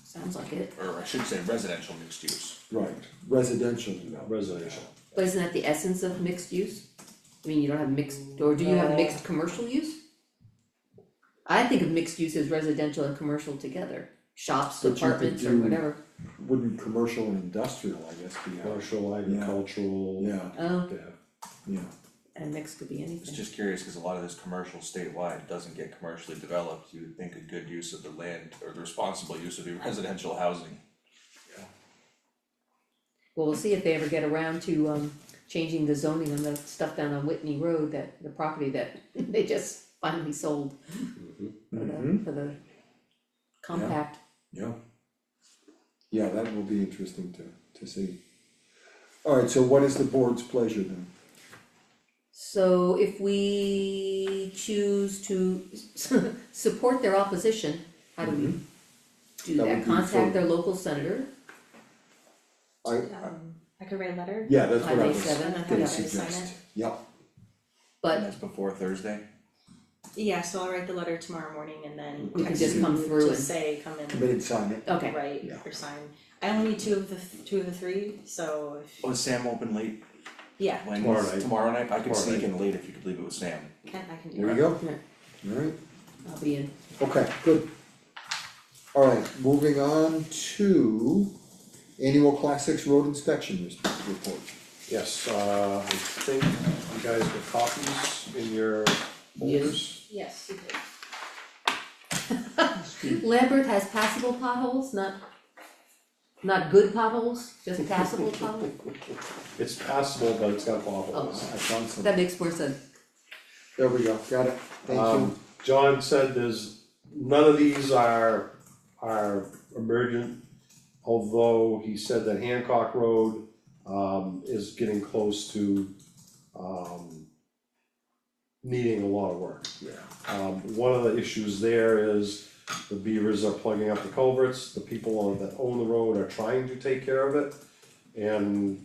sounds like it, or I should say residential mixed use. right, residential, you know. Residential. but isn't that the essence of mixed use? I mean, you don't have mixed, or do you have mixed commercial use? I think of mixed use as residential and commercial together, shops, But you could apartments, or do- whatever. Wouldn't commercial and industrial, I guess, be out, Commercial, agricultural. yeah, Oh, Yeah, yeah, and mix could be I was anything. just curious, cause a lot of this commercial statewide doesn't get commercially developed, you would think a good use of the land, or the responsible use would be residential housing. Well, we'll see if they ever get around to changing the zoning on the stuff down on Whitney Road, that, the property that they just finally sold for the compact. Yeah. Yeah, that will be interesting to see. Alright, so what is the board's pleasure then? So if we choose to support their opposition, how do we do That would that? be Contact for- their local senator, I could write a letter. Yeah, that's what I May was 7th. And then have gonna you guys sign suggest, it. yep, And but that's before Thursday? Yeah, so I'll write the letter tomorrow morning and then We can text just you come through to and- say, come in, committed, sign it. okay, write Yeah. or sign. I only need two of the three, so if, Was Sam open late? yeah, When Tomorrow night. Tomorrow night? I could Tomorrow sneak night. in late if you could leave it with Sam. I can do There that. we go, Yeah. alright, I'll be in. okay, good. Alright, moving on to annual Class 6 road inspection report. Yes, I think you guys got copies in your folders. Yes, you did. Lambert has passable potholes, not good potholes, just passable potholes, It's passable, but it's got potholes. I found some, that makes more sense. there we go, got it, thank you. John said none of these are emergent, although he said that Hancock Road, is getting close to, needing a lot of work. Yeah. One of the issues there is the beavers are plugging up the culverts, the people that own the road are trying to take care of it, and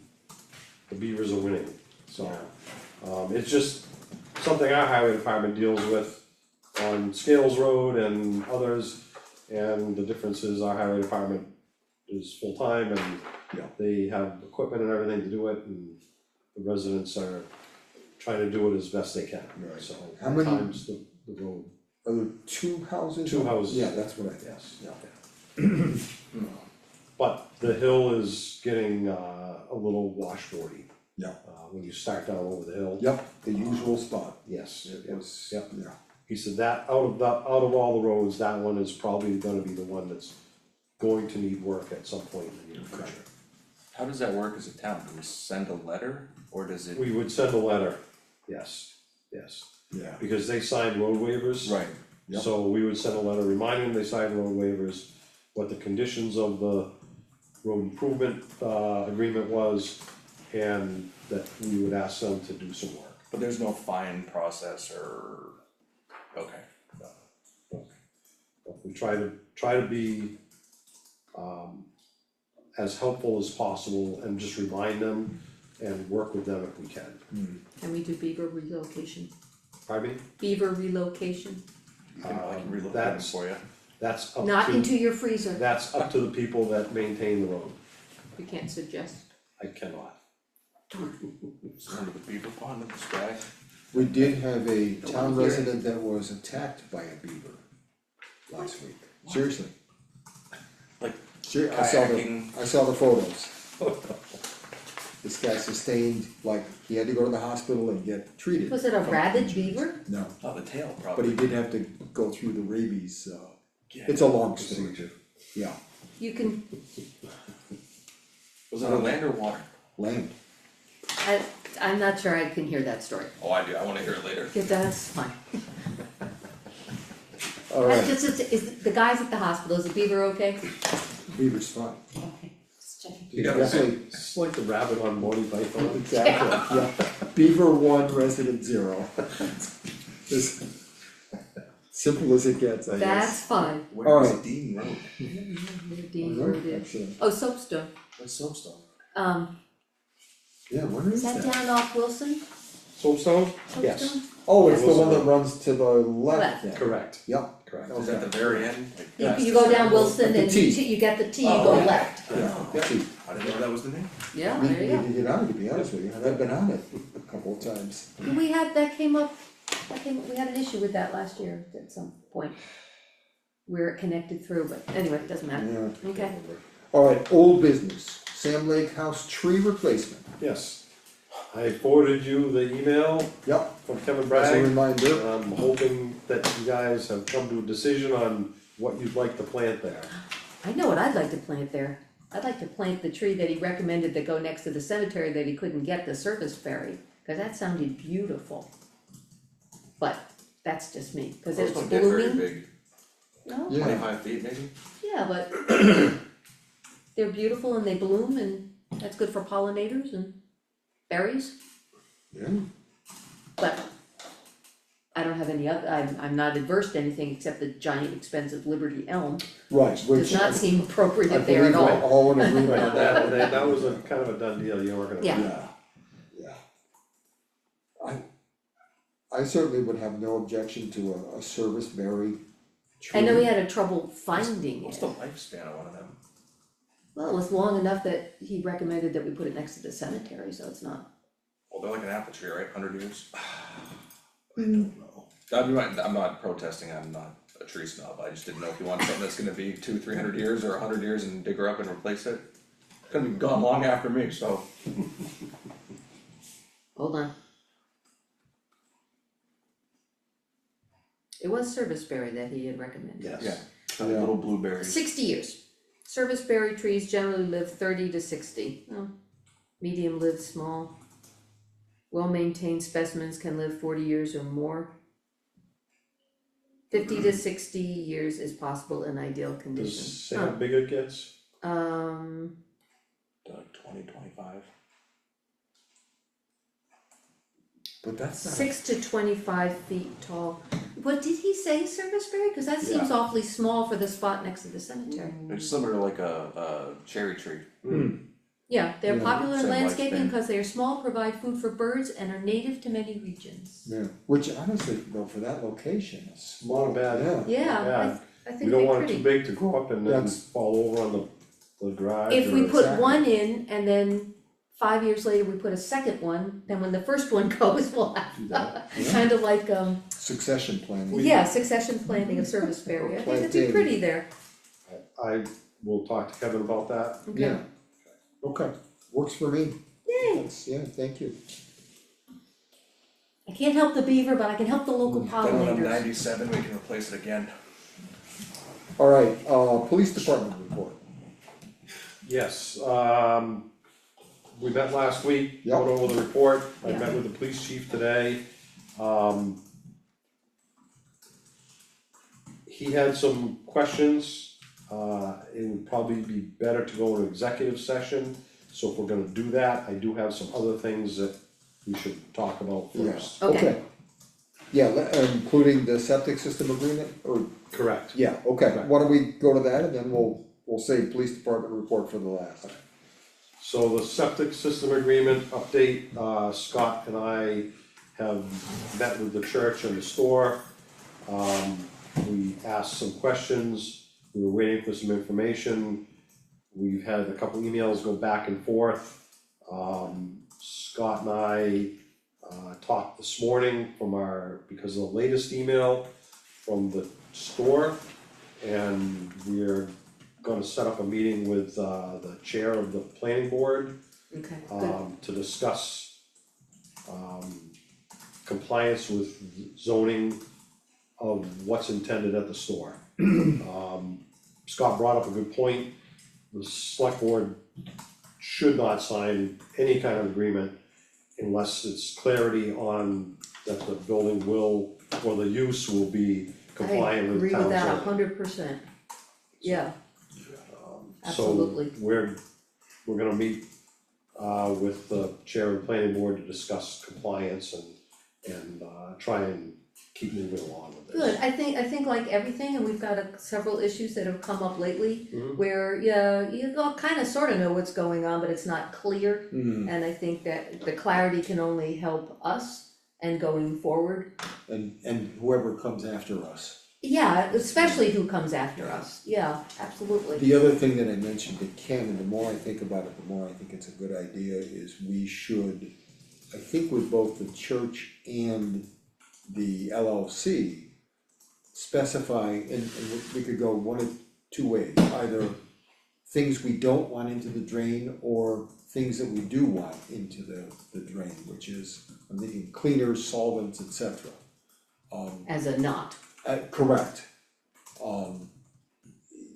the beavers are winning, so. It's just something our highway department deals with on Scales Road and others, and the difference is our highway department is full-time and Yeah. they have equipment and everything to do it, and the residents are trying to do it as best they can, Right. so. How many- Times the road, Are there two houses? Two houses. Yeah, that's what I thought, yes. yeah. But the hill is getting a little washboardy. Yeah. When you start down over the hill. Yep, the usual spot, Yes, it yes, was, yep. yeah. He said that out of all the roads, that one is probably gonna be the one that's going to need work at some point in the near future. How does that work as a town? Do we send a letter or does it? We would send a letter, yes, Yeah. because they signed road waivers. Right, Yep. So we would send a letter reminding them they signed road waivers, what the conditions of the road improvement agreement was, and that we would ask them to do some work. but there's no fine process or, okay. We try to be as helpful as possible and just remind them and work with them if we can. Can we do beaver relocation? Pardon me? Beaver relocation, I can relocate them that's- for you. That's up not to, into your freezer, that's up to the people that maintain the road. we can't suggest. I cannot. Under the beaver pond in the sky. We did have a Don't town wanna hear it. resident that was attacked by a beaver last week, seriously. Like I saw the photos. This guy sustained, like, he had to go to the hospital and get treated. Was it a rabid beaver? No, Oh, the tail but probably. he did have to go through the rabies, Yeah. it's a long story, yeah, You can, Was it on land or water? land. I'm not sure I can hear that story. Oh, I do, I wanna hear it later. Yeah, that's fine. Alright, Is the guys at the hospital, is the beaver okay? beaver's fine. Okay, just checking. You definitely, It's like the rabbit on Monty Python. exactly, yeah, Beaver 1, resident 0. As simple as it gets, I guess. That's fine. Where is Alright. Dean Road? Dean Road is. Actually, Oh, Soapstone, What's Soapstone? yeah, where is is that that? down off Wilson? Soapstone? Yes, Soapstone? Oh, it's the one that runs to the left Left. then. correct, Yep, correct. Is that the very end? Like, You, that's you the go down center? Wilson At the and you T. you get the T, you Oh, go yeah. left. yeah, see, I didn't know that was the name. Yeah, we there you go. need to get on it, to be honest with you, I've been on it a couple of times. We had, that came up, we had an issue with that last year at some point. Where it connected through, but anyway, it doesn't matter. Yeah. Okay. Alright, old business, Sam Lake House tree replacement. Yes. I forwarded you the email Yep, from Kevin as a Bragg. reminder, I'm hoping that you guys have come to a decision on what you'd like to plant there. I know what I'd like to plant there. I'd like to plant the tree that he recommended that go next to the cemetery that he couldn't get, the service berry, cause that sounded beautiful. But that's just me, cause it's Those don't get very blooming. big, No, yeah, 25 feet maybe? yeah, but they're beautiful and they bloom and that's good for pollinators and berries, yeah, but I don't have any other, I'm not adverse to anything except the giant expensive Liberty elm. right, Does which not I seem I appropriate there believe at we're all. all in agreement on that. That was a kind of a done deal, you weren't gonna. Yeah. Yeah. I certainly would have no objection to a service berry tree. I know he had a trouble finding What's it. the lifespan of one of them? Well, it was long enough that he recommended that we put it next to the cemetery, so it's not. Well, they're like an apple tree, right, 100 years? I don't know. I'm not protesting, I'm not a tree snob, I just didn't know if you want something that's gonna be 200-300 years or 100 years and dig her up and replace it. It's gonna be gone long after me, so. Hold on. It was serviceberry that he had recommended. Yes. Yeah, Yeah. little blueberries. 60 years. Serviceberry trees generally live 30 to 60. Oh, medium live small. Well-maintained specimens can live 40 years or more. 50 to 60 years is possible in ideal Does condition. say how big it gets? Like 20-25. But that's not. 6 to 25 feet tall. What did he say, serviceberry? Cause that seems awfully small for the spot next to the cemetery. It's similar to like a cherry tree. Yeah, they're Yeah, popular in same landscaping lifespan. because they are small, provide food for birds, and are native to many regions. Yeah, which honestly, though, for that location, it's small, Not bad. yeah. Yeah, Yeah. I We think don't they're want it too pretty. big to grow up and then That's- fall over on the drive. If we or- put Exactly. one in and then 5 years later we put a second one, then when the first one goes, we'll Do have, that, yeah. kind of like, Succession planning. yeah, succession planting of serviceberry. I think it'd be Planting. pretty there. I will talk to Kevin about that. Okay. Yeah, okay, works for me. Yay, Thanks, yeah, thank you. I can't help the beaver, but I can help the local Then when I'm pollinators. 97, we can replace it again. Alright, police department report. Yes, we met last week, Yep. went over the report, I Yeah. met with the police chief today. He had some questions, it would probably be better to go in executive session. So if we're gonna do that, I do have some other things that we should talk about Yeah. first. Okay. Yeah, including the septic system agreement, or, Correct. yeah, okay, Right. why don't we go to that and then we'll save police department report for the last. So the septic system agreement update, Scott and I have met with the church and the store. We asked some questions, we were waiting for some information. We've had a couple emails go back and forth. Scott and I, talked this morning because of the latest email from the store. And we're gonna set up a meeting with, the chair of the planning board, Okay, good. to discuss, compliance with zoning of what's intended at the store. Scott brought up a good point, the select board should not sign any kind of agreement unless it's clarity on that the building will, or the use will be compliant with town zoning. I agree with that 100%. Yeah, absolutely. So we're gonna meet with the chair of the planning board to discuss compliance and try and keep moving along with this. Good, I think like everything, and we've got several issues that have come up lately, Mhm. where, yeah, you all kinda sorta know what's going on, but it's not clear. Hmm, And I think that the clarity can only help us and going forward. and whoever comes after us. Yeah, especially who comes after us, yeah, absolutely. The other thing that I mentioned to Ken, and the more I think about it, the more I think it's a good idea, is we should, I think with both the church and the LLC, specify, and we could go one of two ways, either things we don't want into the drain or things that we do want into the drain, which is, I'm thinking cleaners, solvents, etc. as a knot. Correct.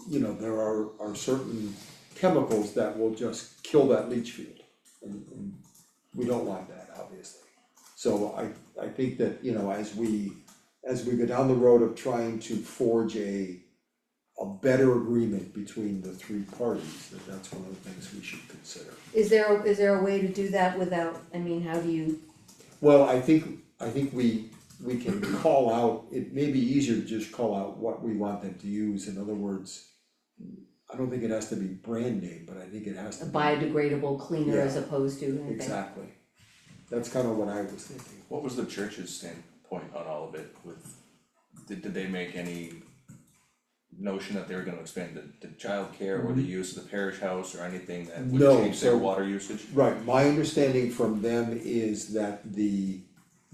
You know, there are certain chemicals that will just kill that leach field, and we don't want that, obviously. So I think that, you know, as we go down the road of trying to forge a better agreement between the three parties, that's one of the things we should consider. Is there a way to do that without, I mean, how do you, Well, I think we can call out, it may be easier to just call out what we want them to use, in other words, I don't think it has to be brand name, but I think it has to a be. biodegradable cleaner as Yeah, opposed to anything? Exactly. That's kind of what I was thinking. What was the church's standpoint on all of it with, did they make any notion that they were gonna expand the childcare or the use of the parish house or anything that would No, change their so- water usage? Right, my understanding from them is that the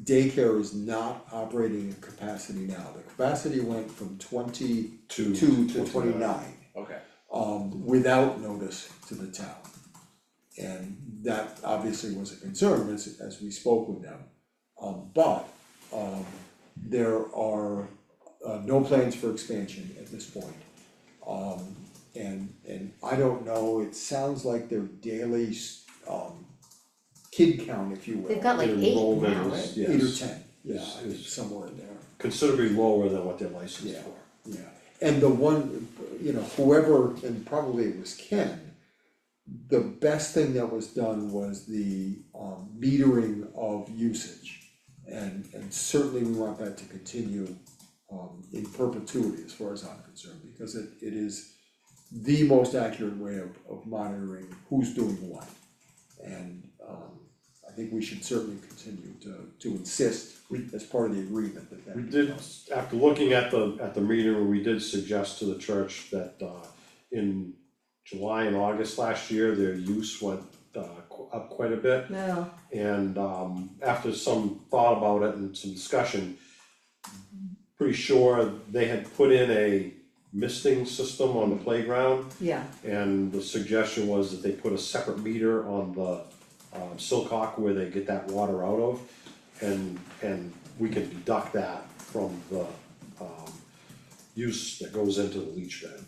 daycare is not operating at capacity now. The capacity went from 22 to 29. Okay, Without notice to the town. And that obviously was a concern as we spoke with them. But there are no plans for expansion at this point. And I don't know, it sounds like their daily kid count, if you will. They've got like Their 8 enrollment now, is- right? yes. 8 or 10, yeah, Yes, I think yes. somewhere in there. Considerably lower than what they're licensed Yeah. for. Yeah, and the one, you know, whoever, and probably it was Ken, the best thing that was done was the metering of usage. And certainly we want that to continue in perpetuity as far as I'm concerned, because it is the most accurate way of monitoring who's doing what. And I think we should certainly continue to insist as part of the agreement that. We did, after looking at the meter, we did suggest to the church that in July and August last year, their use went up quite a bit. No, And after some thought about it and some discussion, pretty sure they had put in a misting system on the playground. yeah, And the suggestion was that they put a separate meter on the Silcock where they get that water out of. And we can deduct that from the use that goes into the leach bed.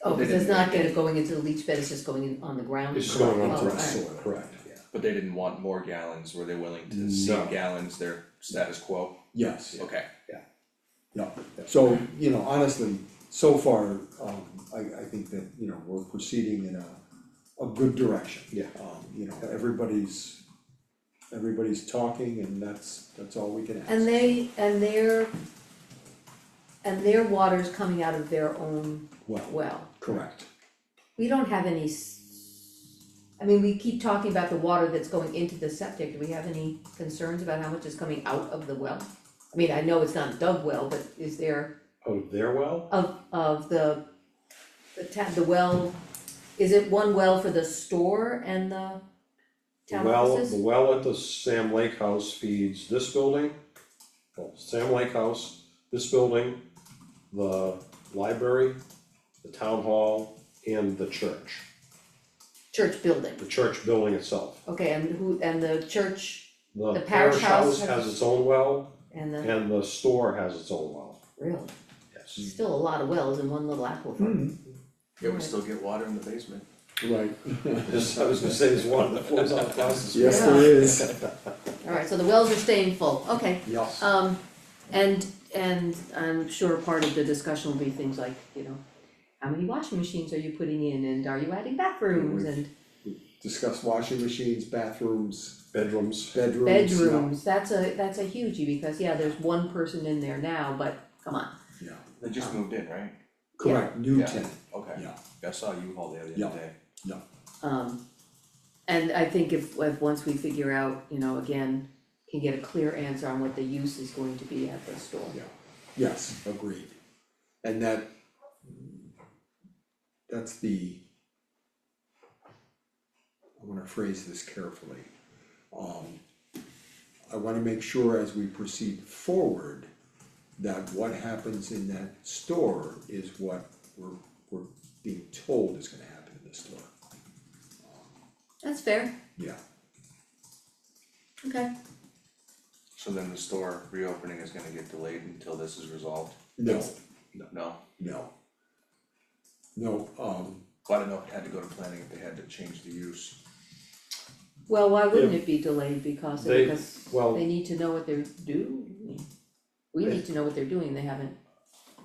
oh, They because it's didn't- not going into the leach bed, it's just going in on the ground? It's just going Oh, onto the alright. soil, correct, yeah. but they didn't want more gallons, were they willing to No. cede gallons, their status quo? Yes. Okay, Yeah, so, you know, honestly, so far, I think that, you know, we're proceeding in a good direction. Yeah. You know, everybody's talking and that's all we can ask. And their water's coming out of their own well. Correct. We don't have any, I mean, we keep talking about the water that's going into the septic, do we have any concerns about how much is coming out of the well? I mean, I know it's not a dug well, but is there, Oh, their well? of the well, is it one well for the store and the town offices? The well at the Sam Lake House feeds this building, well, Sam Lake House, this building, the library, the town hall, and the church. Church building, The church building itself. okay, and the church The The parish parish house house has- has its own well, and the, and the store has its own well, really, yes. still a lot of wells in one little aquifer. yeah, we still get water in the basement. Right. I was gonna say, there's one that flows out across the street. Yes, there is. Alright, so the wells are staying full, okay. Yeah. And I'm sure part of the discussion will be things like, you know, how many washing machines are you putting in and are you adding bathrooms and Discuss washing machines, bathrooms, Bedrooms. bedrooms. yeah. bedrooms, that's a hugie, because yeah, there's one person in there now, but come on. Yeah, They just moved in, right? correct, new Yeah. tenant, Okay, yeah, I saw U-Haul there the Yeah. other day. And I think if once we figure out, you know, again, can get a clear answer on what the use is going to be at the store. yeah, yes, agreed. And that's the, I wanna phrase this carefully. I wanna make sure as we proceed forward, that what happens in that store is what we're being told is gonna happen in this store. That's fair, Yeah. okay. So then the store reopening is gonna get delayed until this is resolved? No, No, no. No, well, I didn't know if it had to go to planning, if they had to change the use. Well, why wouldn't it be delayed because They- because well- they need to know what they're doing? We need to know what they're doing, they haven't,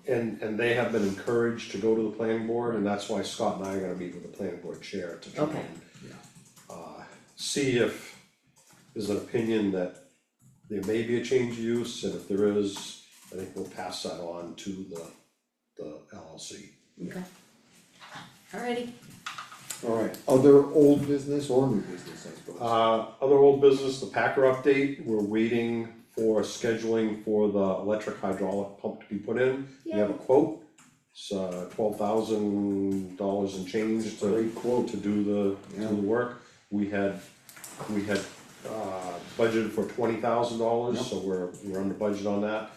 And they have been encouraged to go to the planning board, and that's why Scott and I are gonna meet with the planning board chair to try Okay. and see if there's an opinion that there may be a change of use, and if there is, I think we'll pass that on to the LLC. okay. Alrighty, alright, other old business or new business, I suppose? Other old business, the Packer update, we're waiting for scheduling for the electric hydraulic pump to be put in. We have a quote, it's $12,000 and change Great quote. to do the work. We had budgeted for $20,000, so we're under budget on that.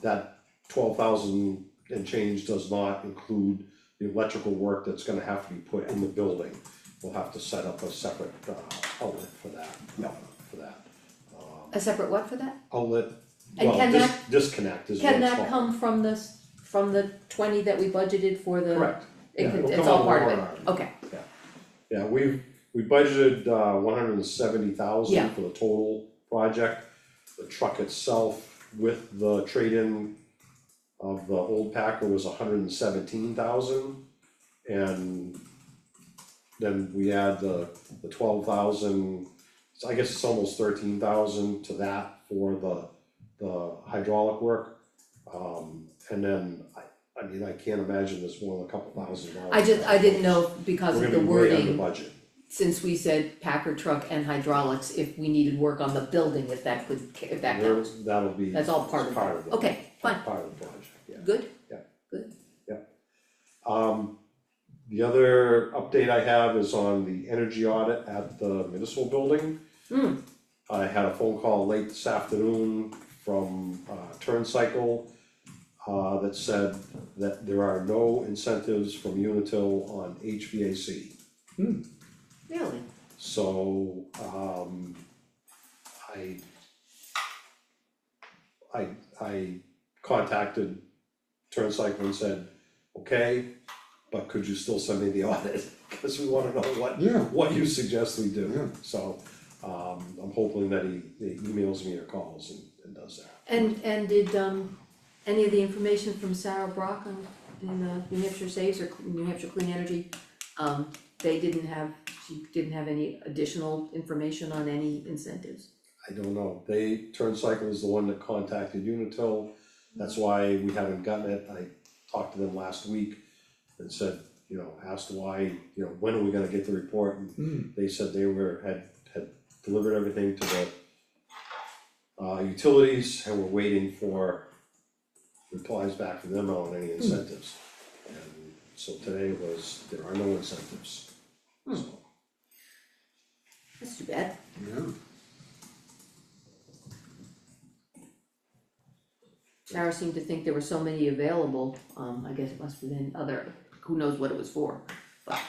That 12,000 and change does not include the electrical work that's gonna have to be put in the building. We'll have to set up a separate outlet for that, for that. a separate what for that? Outlet, And well, can disconnect is what Can it's that called. come from the 20 that we budgeted for the? Correct, It Yeah, could, it'll it's come all out part of the it, warrant article. okay, yeah, we budgeted $170,000 Yeah. for the total project. The truck itself with the trade-in of the old Packer was $117,000. And then we add the 12,000, so I guess it's almost 13,000 to that for the hydraulic work. And then I mean, I can't imagine there's more than a couple $1,000. I didn't know because We're of the gonna be way under wording, budget. since we said Packer truck and hydraulics, if we needed work on the building, if that counts, That'll be. that's all part of it, it. okay, fine, Part of the project, yeah. good, The other update I have is on the energy audit at the municipal building. I had a phone call late this afternoon from Turncycle that said that there are no incentives from Unitil on HVAC. really, So, I contacted Turncycle and said, okay, but could you still send me the audit? Cause we wanna know what you suggest we do. Yeah. So, I'm hoping that he emails me or calls and does that. and did, any of the information from Sarah Brock in New Hampshire Saves or New Hampshire Clean Energy, she didn't have any additional information on any incentives? I don't know, Turncycle is the one that contacted Unitil, that's why we haven't gotten it, I talked to them last week and said, asked why, when are we gonna get the report, and they said they had delivered everything to the utilities, and we're waiting for replies back from them on any incentives. And so today there are no incentives, so. That's too bad. Yeah. Sarah seemed to think there were so many available, I guess it must have been who knows what it was for, but,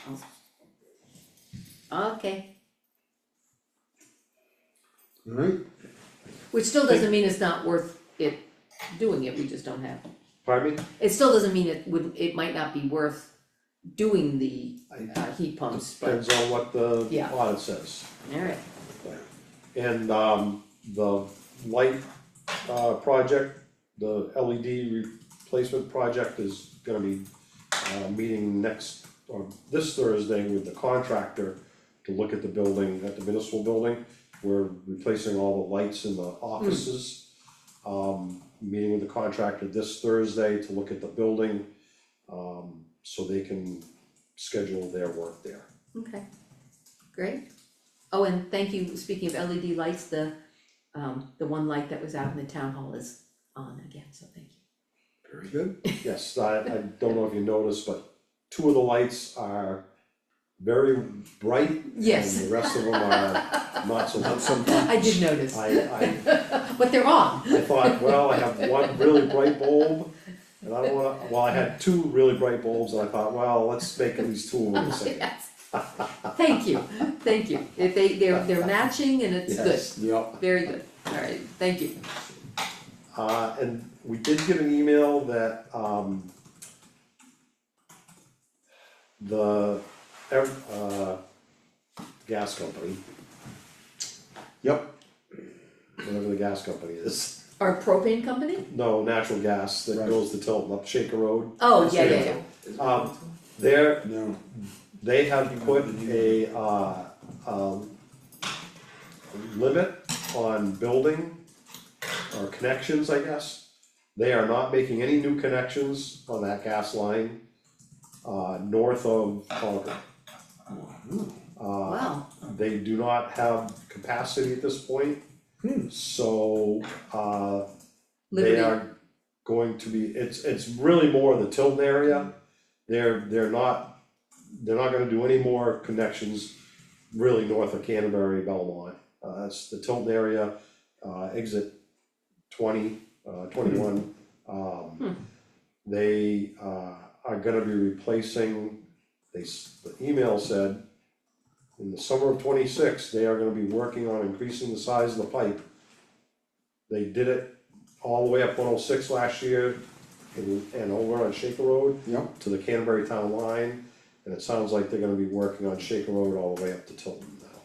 okay. Alright, Which still doesn't mean it's not worth it doing it, we just don't have, Pardon me? it still doesn't mean it might not be worth doing the heat pumps, but, Depends on what the Yeah. audit says. alright, And the light project, the LED replacement project is gonna be meeting this Thursday with the contractor to look at the building, at the municipal building. We're replacing all the lights in the offices. Meeting with the contractor this Thursday to look at the building, so they can schedule their work there. okay, great. Oh, and thank you, speaking of LED lights, the one light that was out in the town hall is on again, so thank you. very good. Yes, I don't know if you noticed, but two of the lights are very bright. Yes. And the rest of them are not so much. I did notice, I but they're on. thought, well, I have one really bright bulb And I don't wanna, well, I had two really bright bulbs and I thought, well, let's make at least two of them the same. Yes. Thank you, thank you. If they're matching and it's good, Yes. Yep. very good. Alright, thank you. And we did get an email that, the, gas company, Yep, whatever the gas company is, Our propane company? no, natural gas that Right. goes to Tilton up Shaker Road. Oh, yeah. They're, no, they have put a, limit on building or connections, I guess. They are not making any new connections on that gas line, north of Concord. Wow, They do not have capacity at this point. So, they Liberty, are going to be, it's really more the Tilton area. They're not gonna do any more connections really north of Canterbury, Belmont. That's the Tilton area, exit 21. They, are gonna be replacing, the email said, in the summer of '26, they are gonna be working on increasing the size of the pipe. They did it all the way up 106 last year and over on Shaker Road yep, to the Canterbury town line. And it sounds like they're gonna be working on Shaker Road all the way up to Tilton now,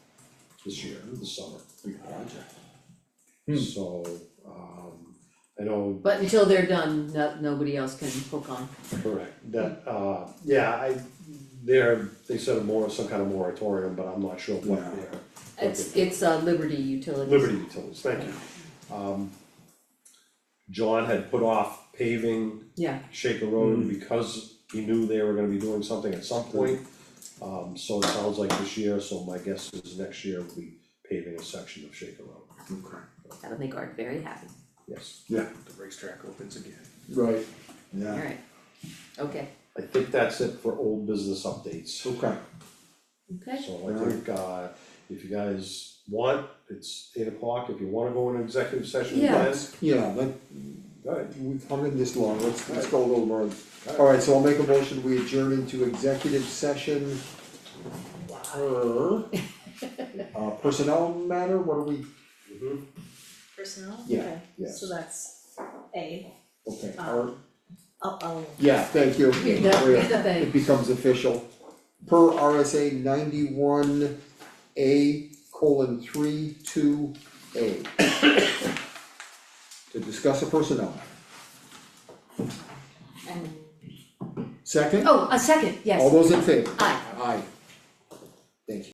this year, this summer. So, I know, but until they're done, nobody else can hook on. correct, that, they said some kind of moratorium, but I'm not sure what Yeah. they're. It's Liberty Utilities. Liberty Utilities, thank you. John had put off paving Yeah, Shaker Road because he knew they were gonna be doing something at some point. So it sounds like this year, so my guess is next year we'll be paving a section of Shaker Road, okay, that'll make Art very happy. yes. yeah, The racetrack opens again. right, yeah, Alright, okay, I think that's it for old business updates. okay. okay, So I think, if you guys want, it's 8 o'clock, if you wanna go into executive session, Yeah. then. Yeah, we've hung in this long, let's go a little more. Alright, so I'll make a motion, we adjourn into executive session. Per, personnel matter, what are we, Personnel? Yeah, Okay, yes. so that's A. okay, I'll yeah, thank you. Read that, read the thing. It becomes official. Per RSA 91A:32A. To discuss a personnel. And, Second? oh, a second, yes. All those in favor? Aye. Aye. Thank you.